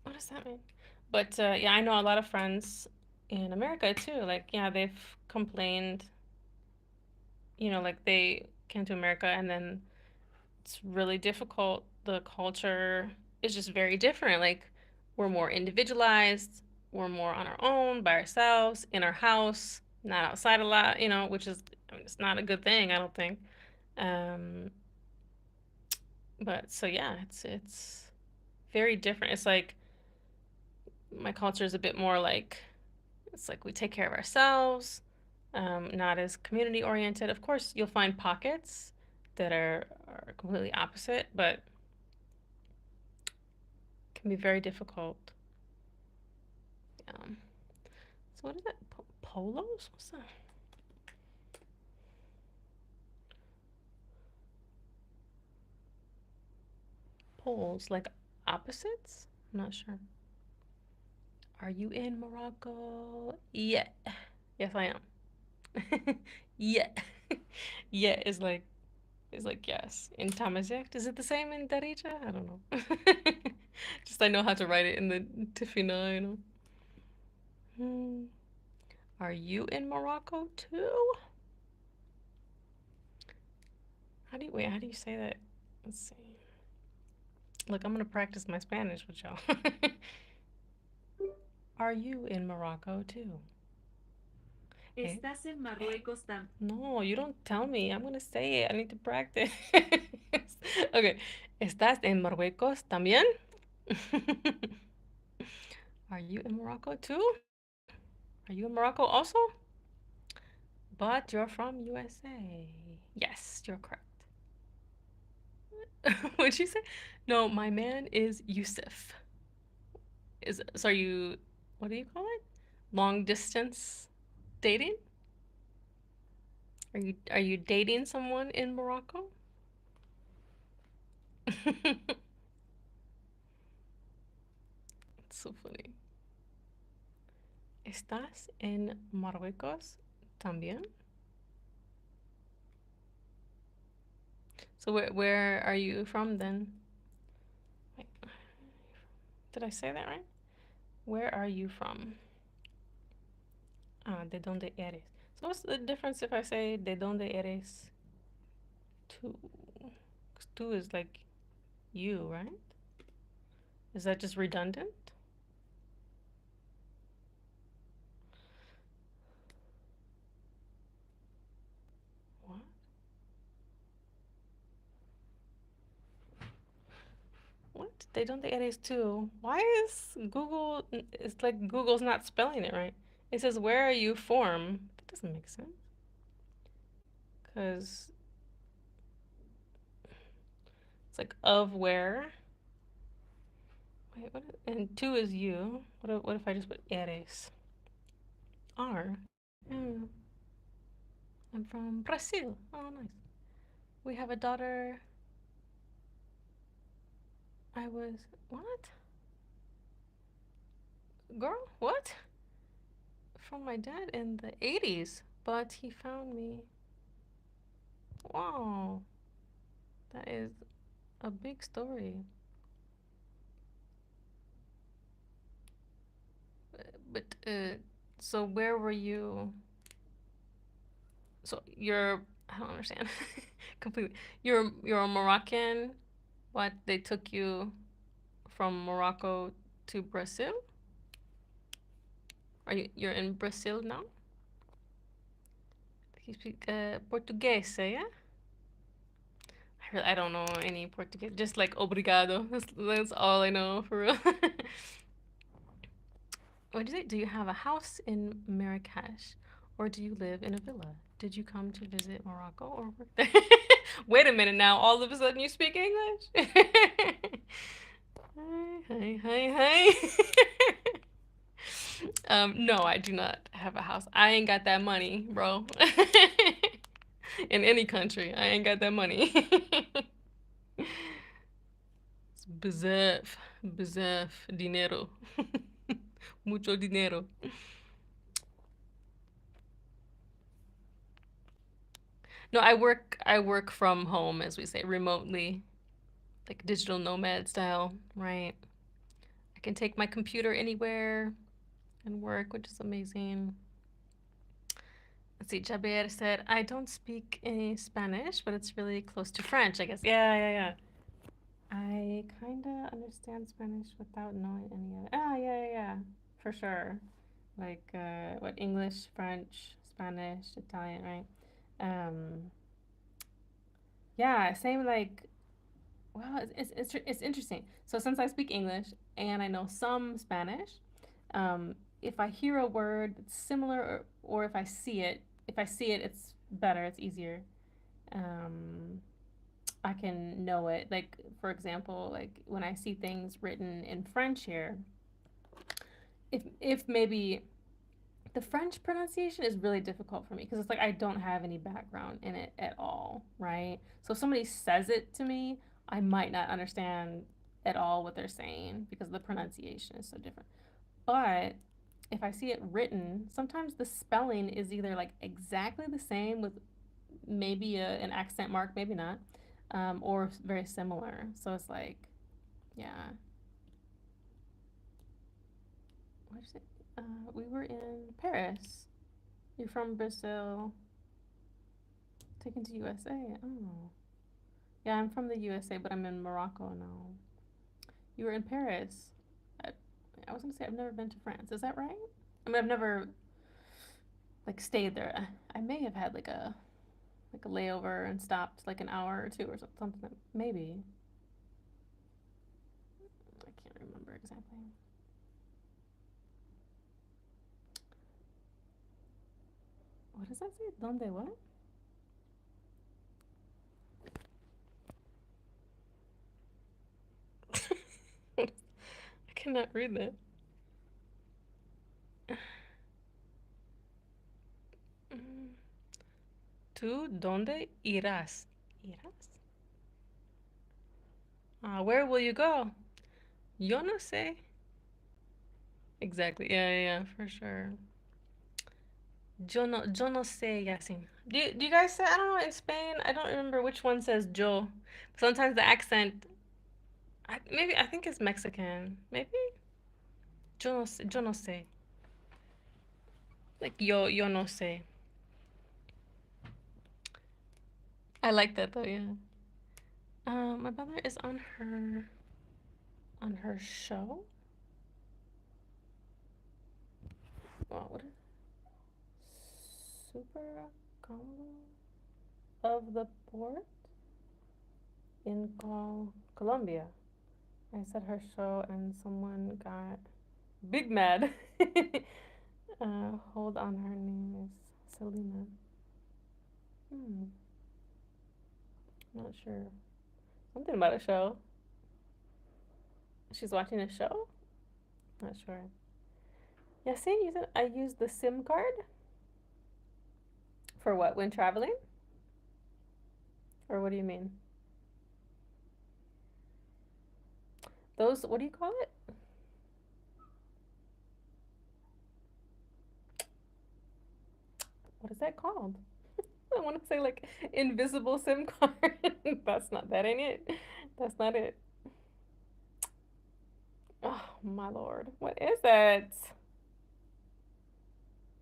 what does that mean? But yeah, I know a lot of friends in America too. Like, yeah, they've complained, like they came to America and then it's really difficult. The culture is just very different. Like, we're more individualized, we're more on our own, by ourselves, in our house, not outside a lot, which is, I mean, it's not a good thing, I don't think. Um, but so yeah, it's very different. It's like my culture is a bit more like it's like we take care of ourselves, not as community oriented. Of course, you'll find pockets that are completely opposite, but can be very difficult. Um, so what is that? Polos? What's that? Poles, like opposites? I'm not sure. Are you in Morocco? Yeah. Yes, I am. Yeah. Yeah is like yes. In Tamazect, is it the same in Darija? I don't know. Just I know how to write it in the Tifina. Hmm. Are you in Morocco too? How do you say that? Let's see. Look, I'm gonna practice my Spanish with y'all. Are you in Morocco too? Hey. ¿Estás en Marruecos también? No, you don't tell me. I'm gonna say it. I need to practice. Okay. ¿Estás en Marruecos también? Are you in Morocco too? Are you in Morocco also? But you're from USA. Yes, you're correct. What'd you say? No, my man is Yusuf. Are you, what do you call it? Long distance dating? Are you dating someone in Morocco? It's so funny. ¿Estás en Marruecos también? So where are you from then? Wait, did I say that right? Where are you from? Ah, ¿de dónde eres? So what's the difference if I say ¿de dónde eres tú? 'Cause tú is like you, right? Is that just redundant? What? What? ¿De dónde eres tú? Why is Google? It's like Google's not spelling it right. It says where are you from? That doesn't make sense. Cause It's like of where. Wait, what? And two is you. What if I just put eres? R. Hmm. I'm from Brazil. Oh, nice. We have a daughter. I was what? Girl, what? From my dad in the 80s, but he found me. Wow, that is a big story. But so where were you? So you're I don't understand completely. You're a Moroccan. What they took you from Morocco to Brazil? You're in Brazil now? You speak Portuguese, yeah? I don't know any Portuguese. Just like obrigado. That's all I know for real. What did you say? Do you have a house in Marrakesh, or do you live in a villa? Did you come to visit Morocco or work there? Wait a minute now. All of a sudden you speak English? Hi, hi, hi. No, I do not have a house. I ain't got that money, bro. In any country, I ain't got that money. It's bizarre dinero. Mucho dinero. No, I work from home, as we say, remotely, like digital nomad style, right? I can take my computer anywhere and work, which is amazing. Let's see, Jaber said, I don't speak any Spanish, but it's really close to French, I guess. Yeah, yeah, yeah. I kinda understand Spanish without knowing any of it. Ah, yeah, yeah, yeah, for sure. Like, what, English, French, Spanish, Italian, right? Yeah, same like, well, it's interesting. So since I speak English and I know some Spanish, if I hear a word that's similar, or if I see it, it's better, it's easier. Um, I can know it. Like, for example, like when I see things written in French here, if maybe the French pronunciation is really difficult for me because it's like I don't have any background in it at all, right? So if somebody says it to me, I might not understand at all what they're saying because the pronunciation is so different. But if I see it written, sometimes the spelling is either like exactly the same with maybe an accent mark, maybe not, or very similar. So it's like, yeah. What is it? We were in Paris. You're from Brazil. Taken to USA. Oh. Yeah, I'm from the USA, but I'm in Morocco now. You were in Paris. I, I was gonna say I've never been to France. Is that right? I mean, I've never like stayed there. I may have had like a layover and stopped like an hour or two or something. Maybe. I can't remember exactly. What does that say? Donde what? I cannot read that. ¿Tú dónde irás? ¿Irás? Where will you go? Yo no sé. Exactly. Yeah, yeah, yeah, for sure. Yo no sé, Yasin. Do you guys say, I don't know, in Spain, I don't remember which one says yo. Sometimes the accent, maybe, I think it's Mexican. Maybe? Yo no sé. Like, yo no sé. I like that though, yeah. My brother is on her show. Wow, what is Super Combo of the Port in Colombia. I said her show and someone got big mad. Hold on, her name is Selena. Hmm, not sure. Something about a show. She's watching a show? Not sure. Yasin, you said I use the SIM card? For what? When traveling? Or what do you mean? Those, what do you call it? What is that called? I want to say like invisible SIM card. That's not, that ain't it. That's not it. Oh, my lord. What is that?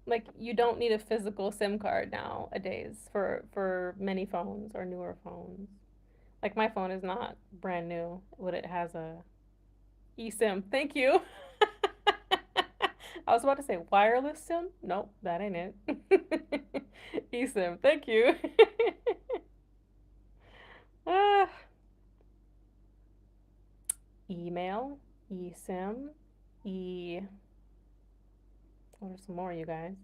Like you don't need a physical SIM card nowadays for many phones or newer phones. Like my phone is not brand new, but it has a eSIM. Thank you. I was about to say wireless SIM. Nope, that ain't it. eSIM. Thank you. ah, email, eSIM, e. What are some more, you guys?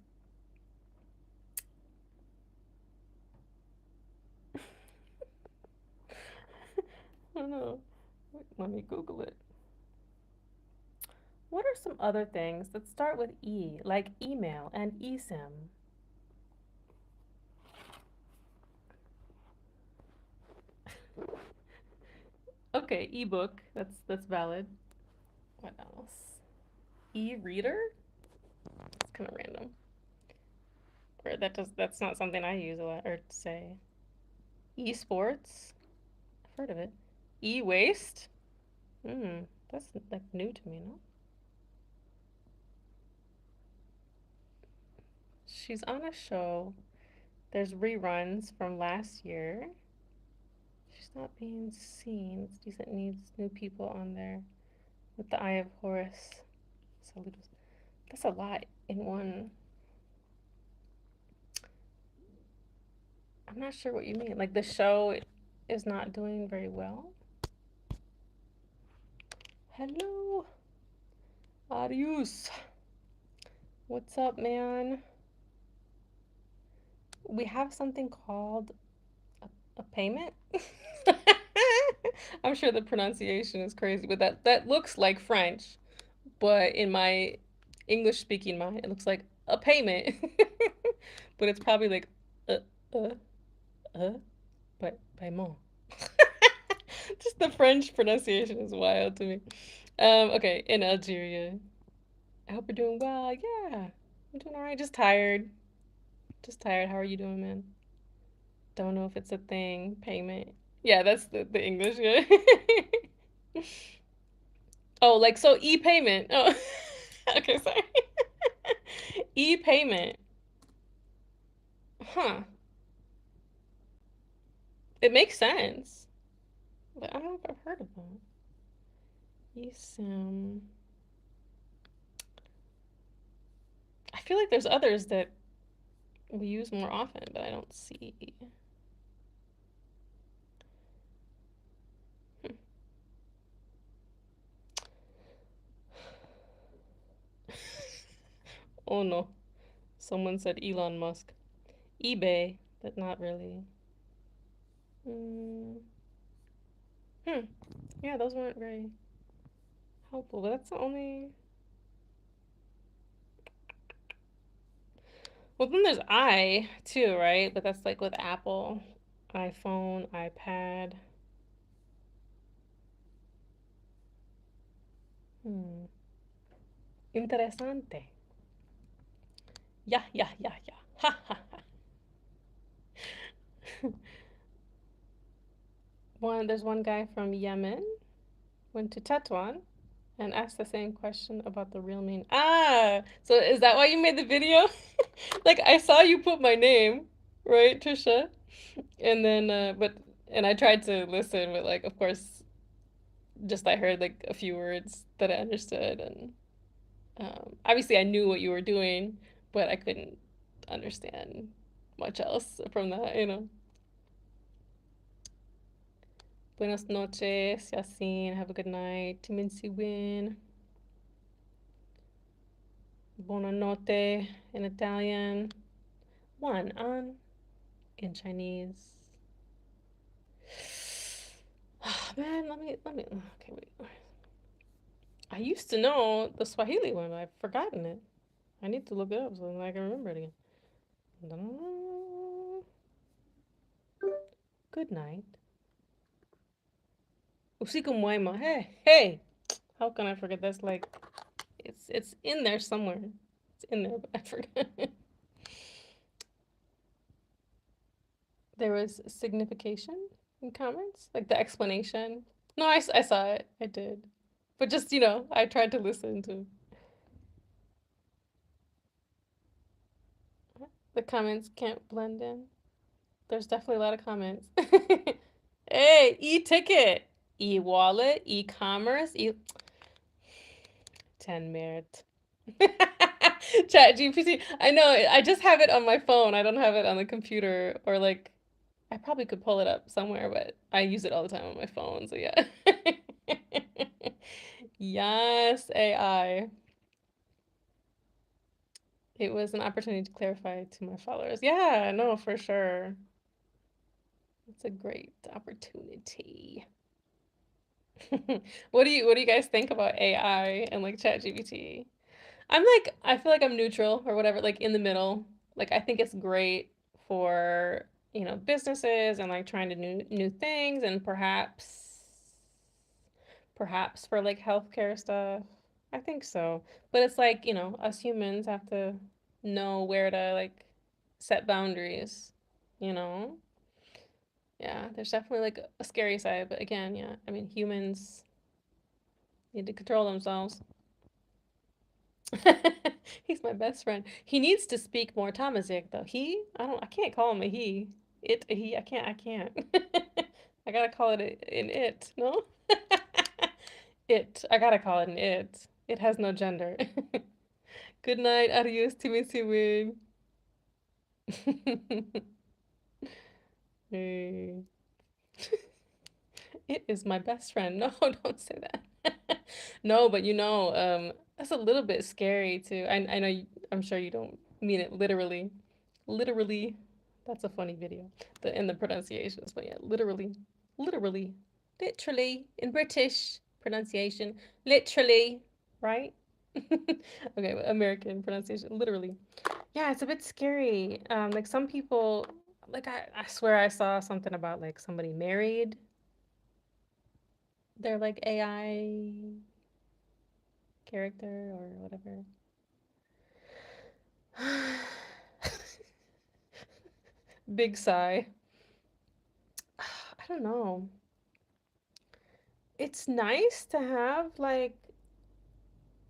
I don't know. Let me Google it. What are some other things that start with E, like email and eSIM? Okay, ebook. That's valid. What else? E-reader? It's kind of random. Or that's not something I use a lot or say. E-sports? I've heard of it. E-waste? That's like new to me, no? She's on a show. There's reruns from last year. She's not being seen. It's decent needs new people on there. With the Eye of Horus. Saludos. That's a lot in one. I'm not sure what you mean. Like the show is not doing very well. Hello. Arius. What's up, man? We have something called a payment. I'm sure the pronunciation is crazy, but that looks like French. But in my English speaking mind, it looks like a payment. But it's probably like uh uh uh but paiement. Just the French pronunciation is wild to me. Okay, in Algeria. I hope you're doing well. Yeah, I'm doing all right. Just tired. Just tired. How are you doing, man? Don't know if it's a thing. Payment. Yeah, that's the English. Yeah. Oh, like so e-payment. Oh, okay, sorry. E-payment. Huh. It makes sense, but I don't know if I've heard of that. eSIM. I feel like there's others that we use more often, but I don't see. Hmm. Oh no. Someone said Elon Musk. eBay, but not really. Mm. Hmm. Yeah, those weren't very helpful, but that's the only. Well, then there's I too, right? But that's like with Apple, iPhone, iPad. Hmm. Interesante. Yeah, yeah, yeah, yeah. Ha ha ha. There's one guy from Yemen went to Tetuan and asked the same question about the real meaning. Ah, so is that why you made the video? Like I saw you put my name, right, Tricia? And then and I tried to listen, but like of course just I heard like a few words that I understood and obviously I knew what you were doing, but I couldn't understand much else from that. Buenas noches, Yasin. Have a good night. Timinsi win. Buonanotte in Italian. One an in Chinese. Ah, man, let me. Okay, wait. I used to know the Swahili one. I've forgotten it. I need to look it up so I can remember it again. Good night. Usiku mwema. Hey, hey. How can I forget? That's like it's in there somewhere. It's in there, but I forgot. There was signification in comments, like the explanation. No, I saw it. I did, but just I tried to listen to the comments. Can't blend in. There's definitely a lot of comments. Hey, e-ticket, e-wallet, e-commerce, 10 merit. Chat GPT. I know. I just have it on my phone. I don't have it on the computer or like I probably could pull it up somewhere, but I use it all the time on my phone. So yeah. Yes, AI. It was an opportunity to clarify to my followers. Yeah, no, for sure. It's a great opportunity. What do you guys think about AI and like ChatGPT? I feel like I'm neutral or whatever, like in the middle. Like I think it's great for, businesses and like trying to new things and perhaps for like healthcare stuff. I think so. But it's like, us humans have to know where to like set boundaries, you know? Yeah, there's definitely like a scary side, but again, yeah, I mean, humans need to control themselves. He's my best friend. He needs to speak more Amazigh though. I can't call him a he. It, a he, I can't. I gotta call it an it, no? It. I gotta call it an it. It has no gender. Good night, adios, Timmy. Hey. It is my best friend. No, don't say that. No, but that's a little bit scary too. I know I'm sure you don't mean it literally. Literally, that's a funny video. In the pronunciations, but yeah, literally, literally in British pronunciation, literally, right? Okay, American pronunciation, literally. Yeah, it's a bit scary. Like some people, like I swear I saw something about like somebody married. They're like AI character or whatever. Big sigh. I don't know. It's nice to have like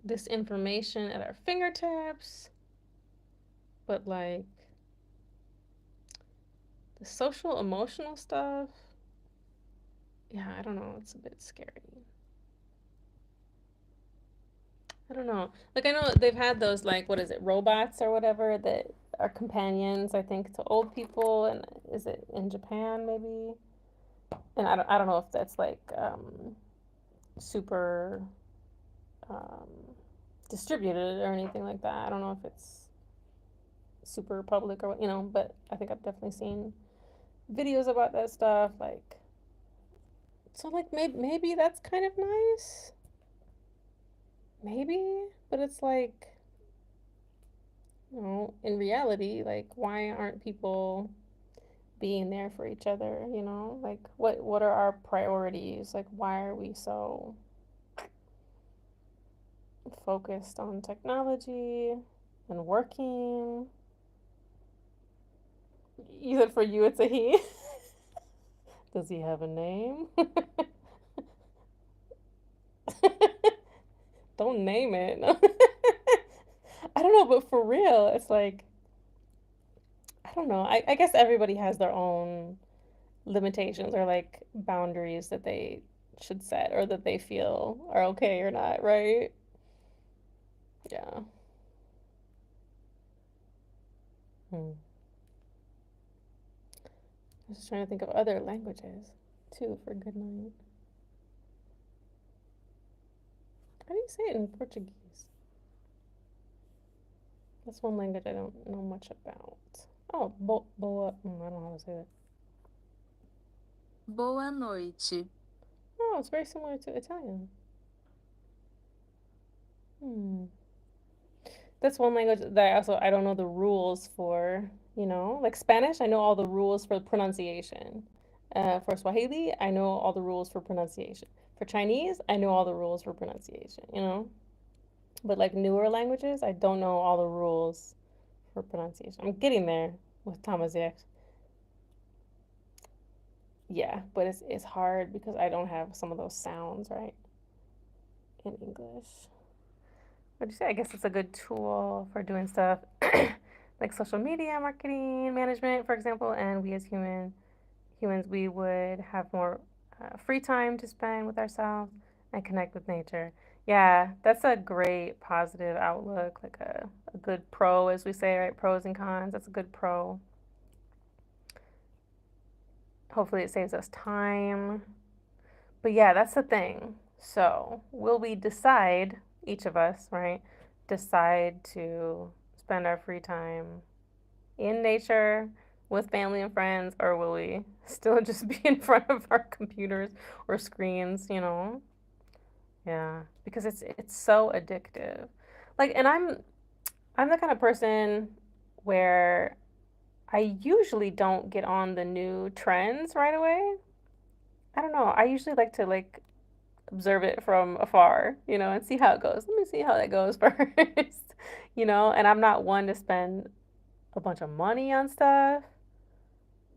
this information at our fingertips, but like the social emotional stuff, yeah, I don't know, it's a bit scary. I don't know. Like I know they've had those like what is it, robots or whatever that are companions, I think, to old people, and is it in Japan maybe? And I don't know if that's like super um, distributed or anything like that. I don't know if it's super public or but I think I've definitely seen videos about that stuff. Like, so like maybe that's kind of nice, maybe, but it's like in reality, like why aren't people being there for each other? Like what are our priorities? Like why are we so focused on technology and working? You said for you it's a he. Does he have a name? Don't name it. No. I don't know, but for real, it's like I don't know. I guess everybody has their own limitations or like boundaries that they should set or that they feel are okay or not, right? Yeah. Hmm. I was just trying to think of other languages too for good night. How do you say it in Portuguese? That's one language I don't know much about. Oh, boa. I don't know how to say that. Boa noite. Oh, it's very similar to Italian. Hmm. That's one language that I don't know the rules for, like Spanish, I know all the rules for pronunciation. For Swahili, I know all the rules for pronunciation. For Chinese, I know all the rules for pronunciation. But like newer languages, I don't know all the rules for pronunciation. I'm getting there with Amazigh. Yeah, but it's hard because I don't have some of those sounds right in English. What'd you say? I guess it's a good tool for doing stuff like social media marketing management, for example. And we as humans, we would have more free time to spend with ourselves and connect with nature. Yeah, that's a great positive outlook, like a good pro, as we say, right? Pros and cons. That's a good pro. Hopefully, it saves us time. But yeah, that's the thing. So, will we decide, each of us, right, decide to spend our free time in nature with family and friends, or will we still just be in front of our computers or screens? Yeah, because it's so addictive. Like, and I'm the kind of person where I usually don't get on the new trends right away. I don't know. I usually like to like observe it from afar, and see how it goes. Let me see how that goes first. And I'm not one to spend a bunch of money on stuff.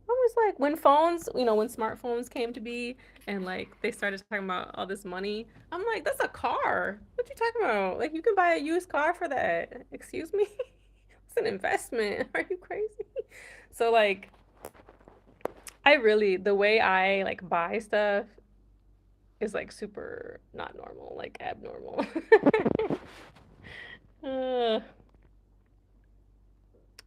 I was like, when smartphones came to be and like they started talking about all this money, I'm like, that's a car. What you talking about? Like, you can buy a used car for that. Excuse me? It's an investment. Are you crazy? So, like, the way I like buy stuff is like super not normal, like abnormal. uh,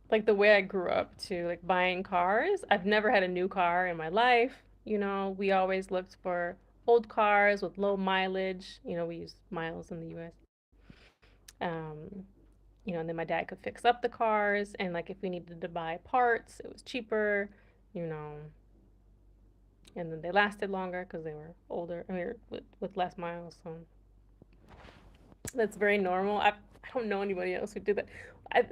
like the way I grew up to like buying cars. I've never had a new car in my life. We always looked for old cars with low mileage. We use miles in the US. Um, and then my dad could fix up the cars, and like if we needed to buy parts, it was cheaper, you know, and then they lasted longer because they were older. I mean, with less miles. So that's very normal. I don't know anybody else who did that.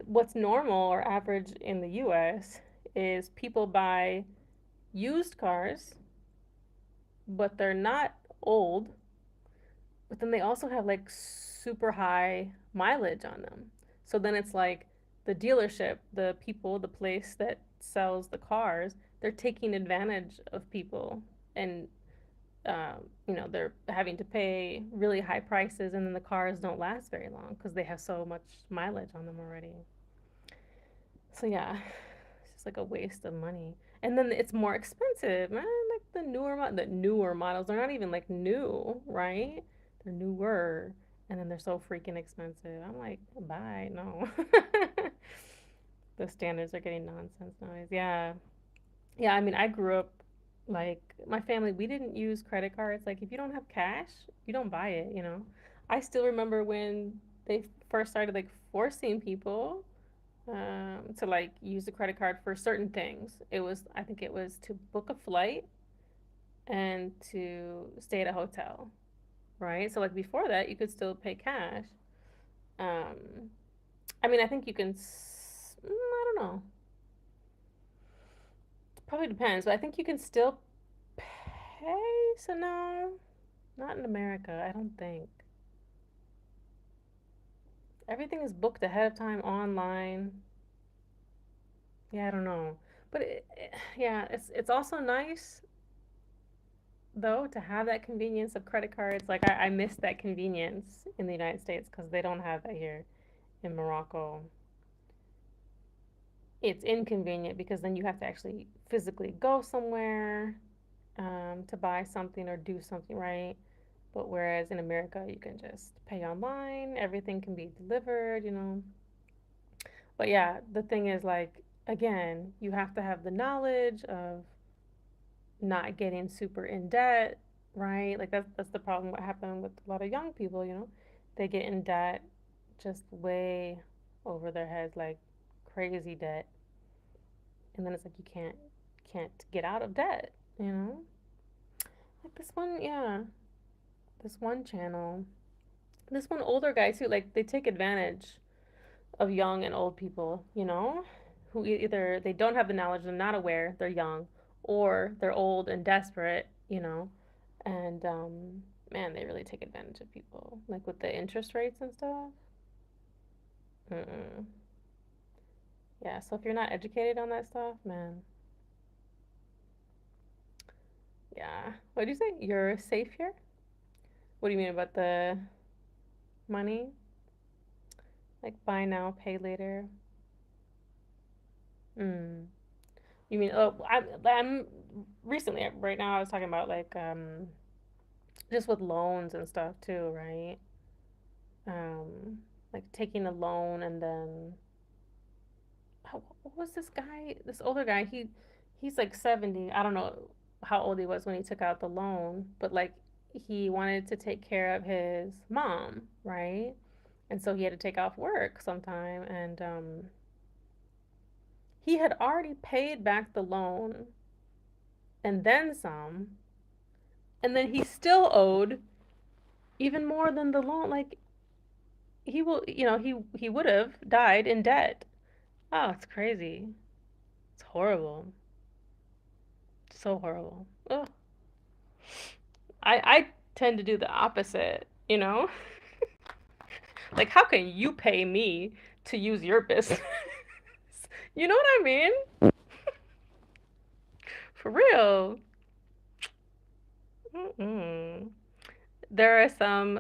What's normal or average in the US is people buy used cars, but they're not old, but then they also have like super high mileage on them. So then it's like the dealership, the people, the place that sells the cars, they're taking advantage of people and they're having to pay really high prices, and then the cars don't last very long because they have so much mileage on them already. So yeah, it's just like a waste of money. And then it's more expensive, man. Like the newer models, they're not even like new, right? They're newer, and then they're so freaking expensive. I'm like, bye, no. The standards are getting nonsense nowadays. Yeah, yeah. I mean, I grew up like my family. We didn't use credit cards. Like, if you don't have cash, you don't buy it. I still remember when they first started like forcing people to like use the credit card for certain things. I think it was to book a flight and to stay at a hotel, right? So like before that, you could still pay cash. Um, I mean, I think you can. I don't know. It probably depends, but I think you can still pay. So no, not in America. I don't think everything is booked ahead of time online. Yeah, I don't know, but yeah, it's also nice though to have that convenience of credit cards. Like I miss that convenience in the United States because they don't have that here in Morocco. It's inconvenient because then you have to actually physically go somewhere to buy something or do something, right? But whereas in America, you can just pay online, everything can be delivered. But yeah, the thing is, like, again, you have to have the knowledge of not getting super in debt, right? Like that's the problem. What happened with a lot of young people, they get in debt just way over their heads, like crazy debt, and then it's like you can't get out of debt. Like this one, yeah, this one channel. This one older guy too, like they take advantage of young and old people, who either they don't have the knowledge, they're not aware, they're young, or they're old and desperate. And man, they really take advantage of people, like with the interest rates and stuff. Mm-mm. Yeah, so if you're not educated on that stuff, man, yeah. What do you say? You're safe here? What do you mean about the money? Like buy now, pay later? Mm. You mean, oh, I'm recently, right now, I was talking about like, just with loans and stuff too, right? Like taking a loan and then, what was this guy? This older guy, he's like 70. I don't know how old he was when he took out the loan, but like he wanted to take care of his mom, right? And so he had to take off work sometime, and he had already paid back the loan and then some, and then he still owed even more than the loan. Like he would have died in debt. Oh, it's crazy. It's horrible. So horrible. Ugh. I tend to do the opposite. Like how can you pay me to use your business? You know what I mean? For real. Mm-mm. There are some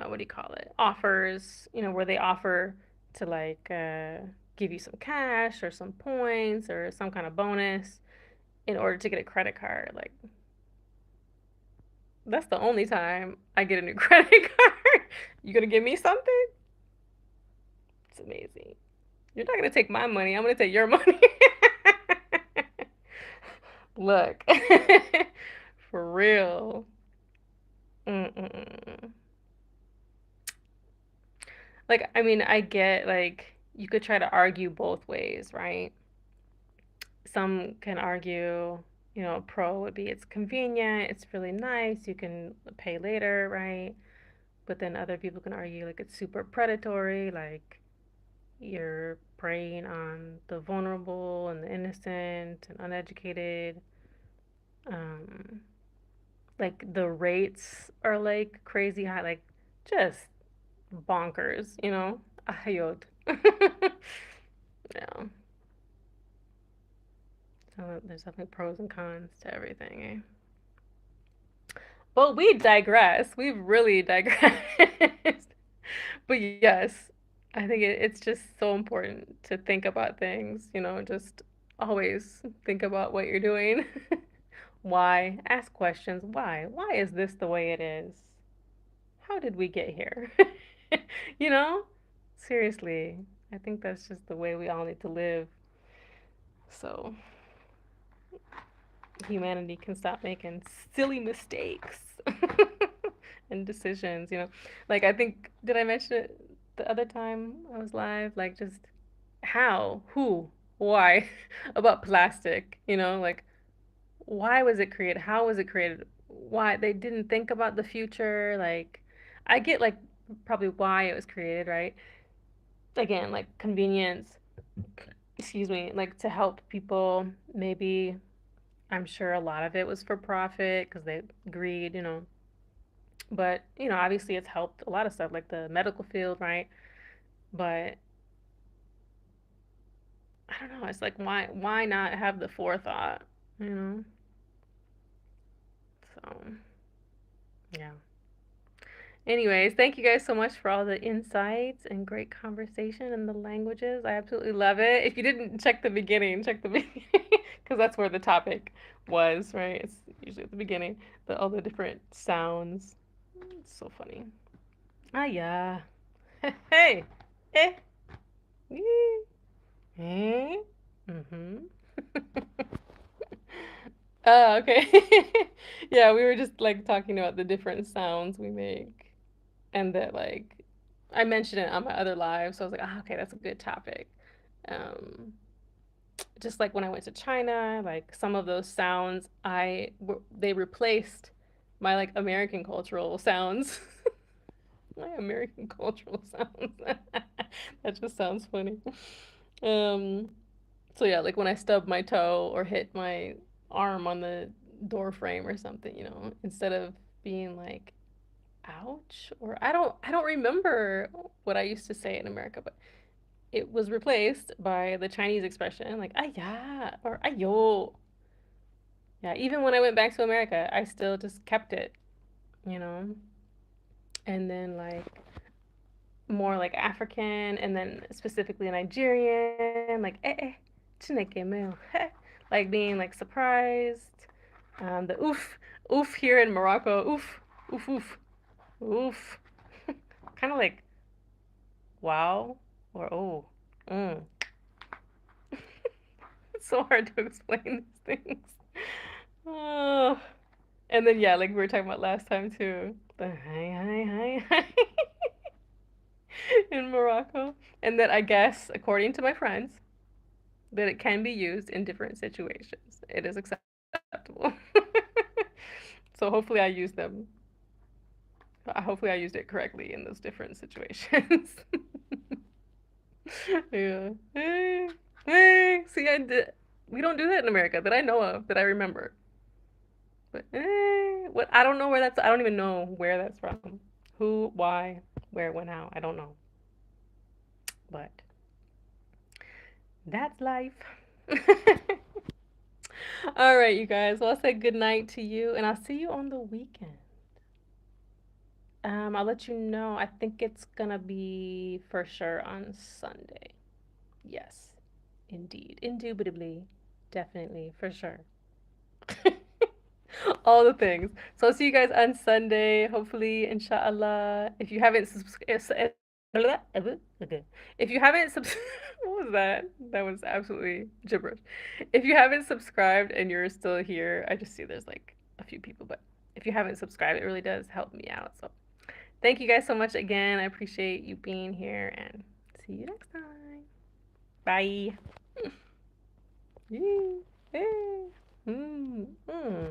what do you call it? Offers, where they offer to like give you some cash or some points or some kind of bonus in order to get a credit card. Like that's the only time I get a new credit card. You gonna give me something? It's amazing. You're not gonna take my money. I'm gonna take your money. Look, for real. Mm-mm. Like, I mean, I get like you could try to argue both ways, right? Some can argue, pro would be it's convenient, it's really nice, you can pay later, right? But then other people can argue like it's super predatory, like you're preying on the vulnerable and the innocent and uneducated. Um, like the rates are like crazy high, like just bonkers. Ayod. Yeah. So there's definitely pros and cons to everything, eh? Well, we digress. We've really digressed. But yes, I think it's just so important to think about things, just always think about what you're doing. Why? Ask questions. Why? Why is this the way it is? How did we get here? You know? Seriously, I think that's just the way we all need to live. So humanity can stop making silly mistakes and decisions. Like I think did I mention it the other time I was live? Like just how, who, why about plastic, like why was it created? How was it created? Why they didn't think about the future? Like I get like probably why it was created, right? Again, like convenience, excuse me, like to help people maybe I'm sure a lot of it was for profit because they greed. But, obviously it's helped a lot of stuff like the medical field, right? But I don't know, it's like why not have the forethought, you know? So, yeah. Anyways, thank you guys so much for all the insights and great conversation and the languages. I absolutely love it. If you didn't check the beginning, check the beginning because that's where the topic was, right? It's usually at the beginning, all the different sounds. It's so funny. Ah, yeah. Hey, eh, eh, eh. Mm-hmm. Oh, okay. Yeah, we were just like talking about the different sounds we make, and that like I mentioned it on my other live, so I was like, oh, okay, that's a good topic. Um, just like when I went to China, like some of those sounds, they replaced my like American cultural sounds. My American cultural sounds. That just sounds funny. Um, so yeah, like when I stub my toe or hit my arm on the door frame or something, instead of being like ouch or I don't remember what I used to say in America, but it was replaced by the Chinese expression like "aya" or "ayo." Yeah, even when I went back to America, I still just kept it, you know. And then like more like African, and then specifically Nigerian, like chineke meo, like being like surprised. The oof here in Morocco, oof, oof, kind of like wow or oh. Mm. It's so hard to explain these things. Oh. And then yeah, like we were talking about last time too. The hi in Morocco. And that I guess, according to my friends, that it can be used in different situations. It is acceptable. So hopefully I use them. Hopefully I used it correctly in those different situations. Yeah. Hey, hey. See, I did. We don't do that in America that I know of, that I remember. But what? I don't know where that's. I don't even know where that's from. Who? Why? Where? When? How? I don't know. But that's life. All right, you guys. Well, I'll say good night to you, and I'll see you on the weekend. I'll let you know. I think it's gonna be for sure on Sunday. Yes, indeed, indubitably, definitely, for sure. All the things. So I'll see you guys on Sunday, hopefully, inshallah. If you haven't subscribed, if you haven't what was that? That was absolutely gibberish. If you haven't subscribed and you're still here, I just see there's like a few people, but if you haven't subscribed, it really does help me out. So thank you guys so much again. I appreciate you being here and see you next time. Bye. Yay. Hey. Mm. Mm.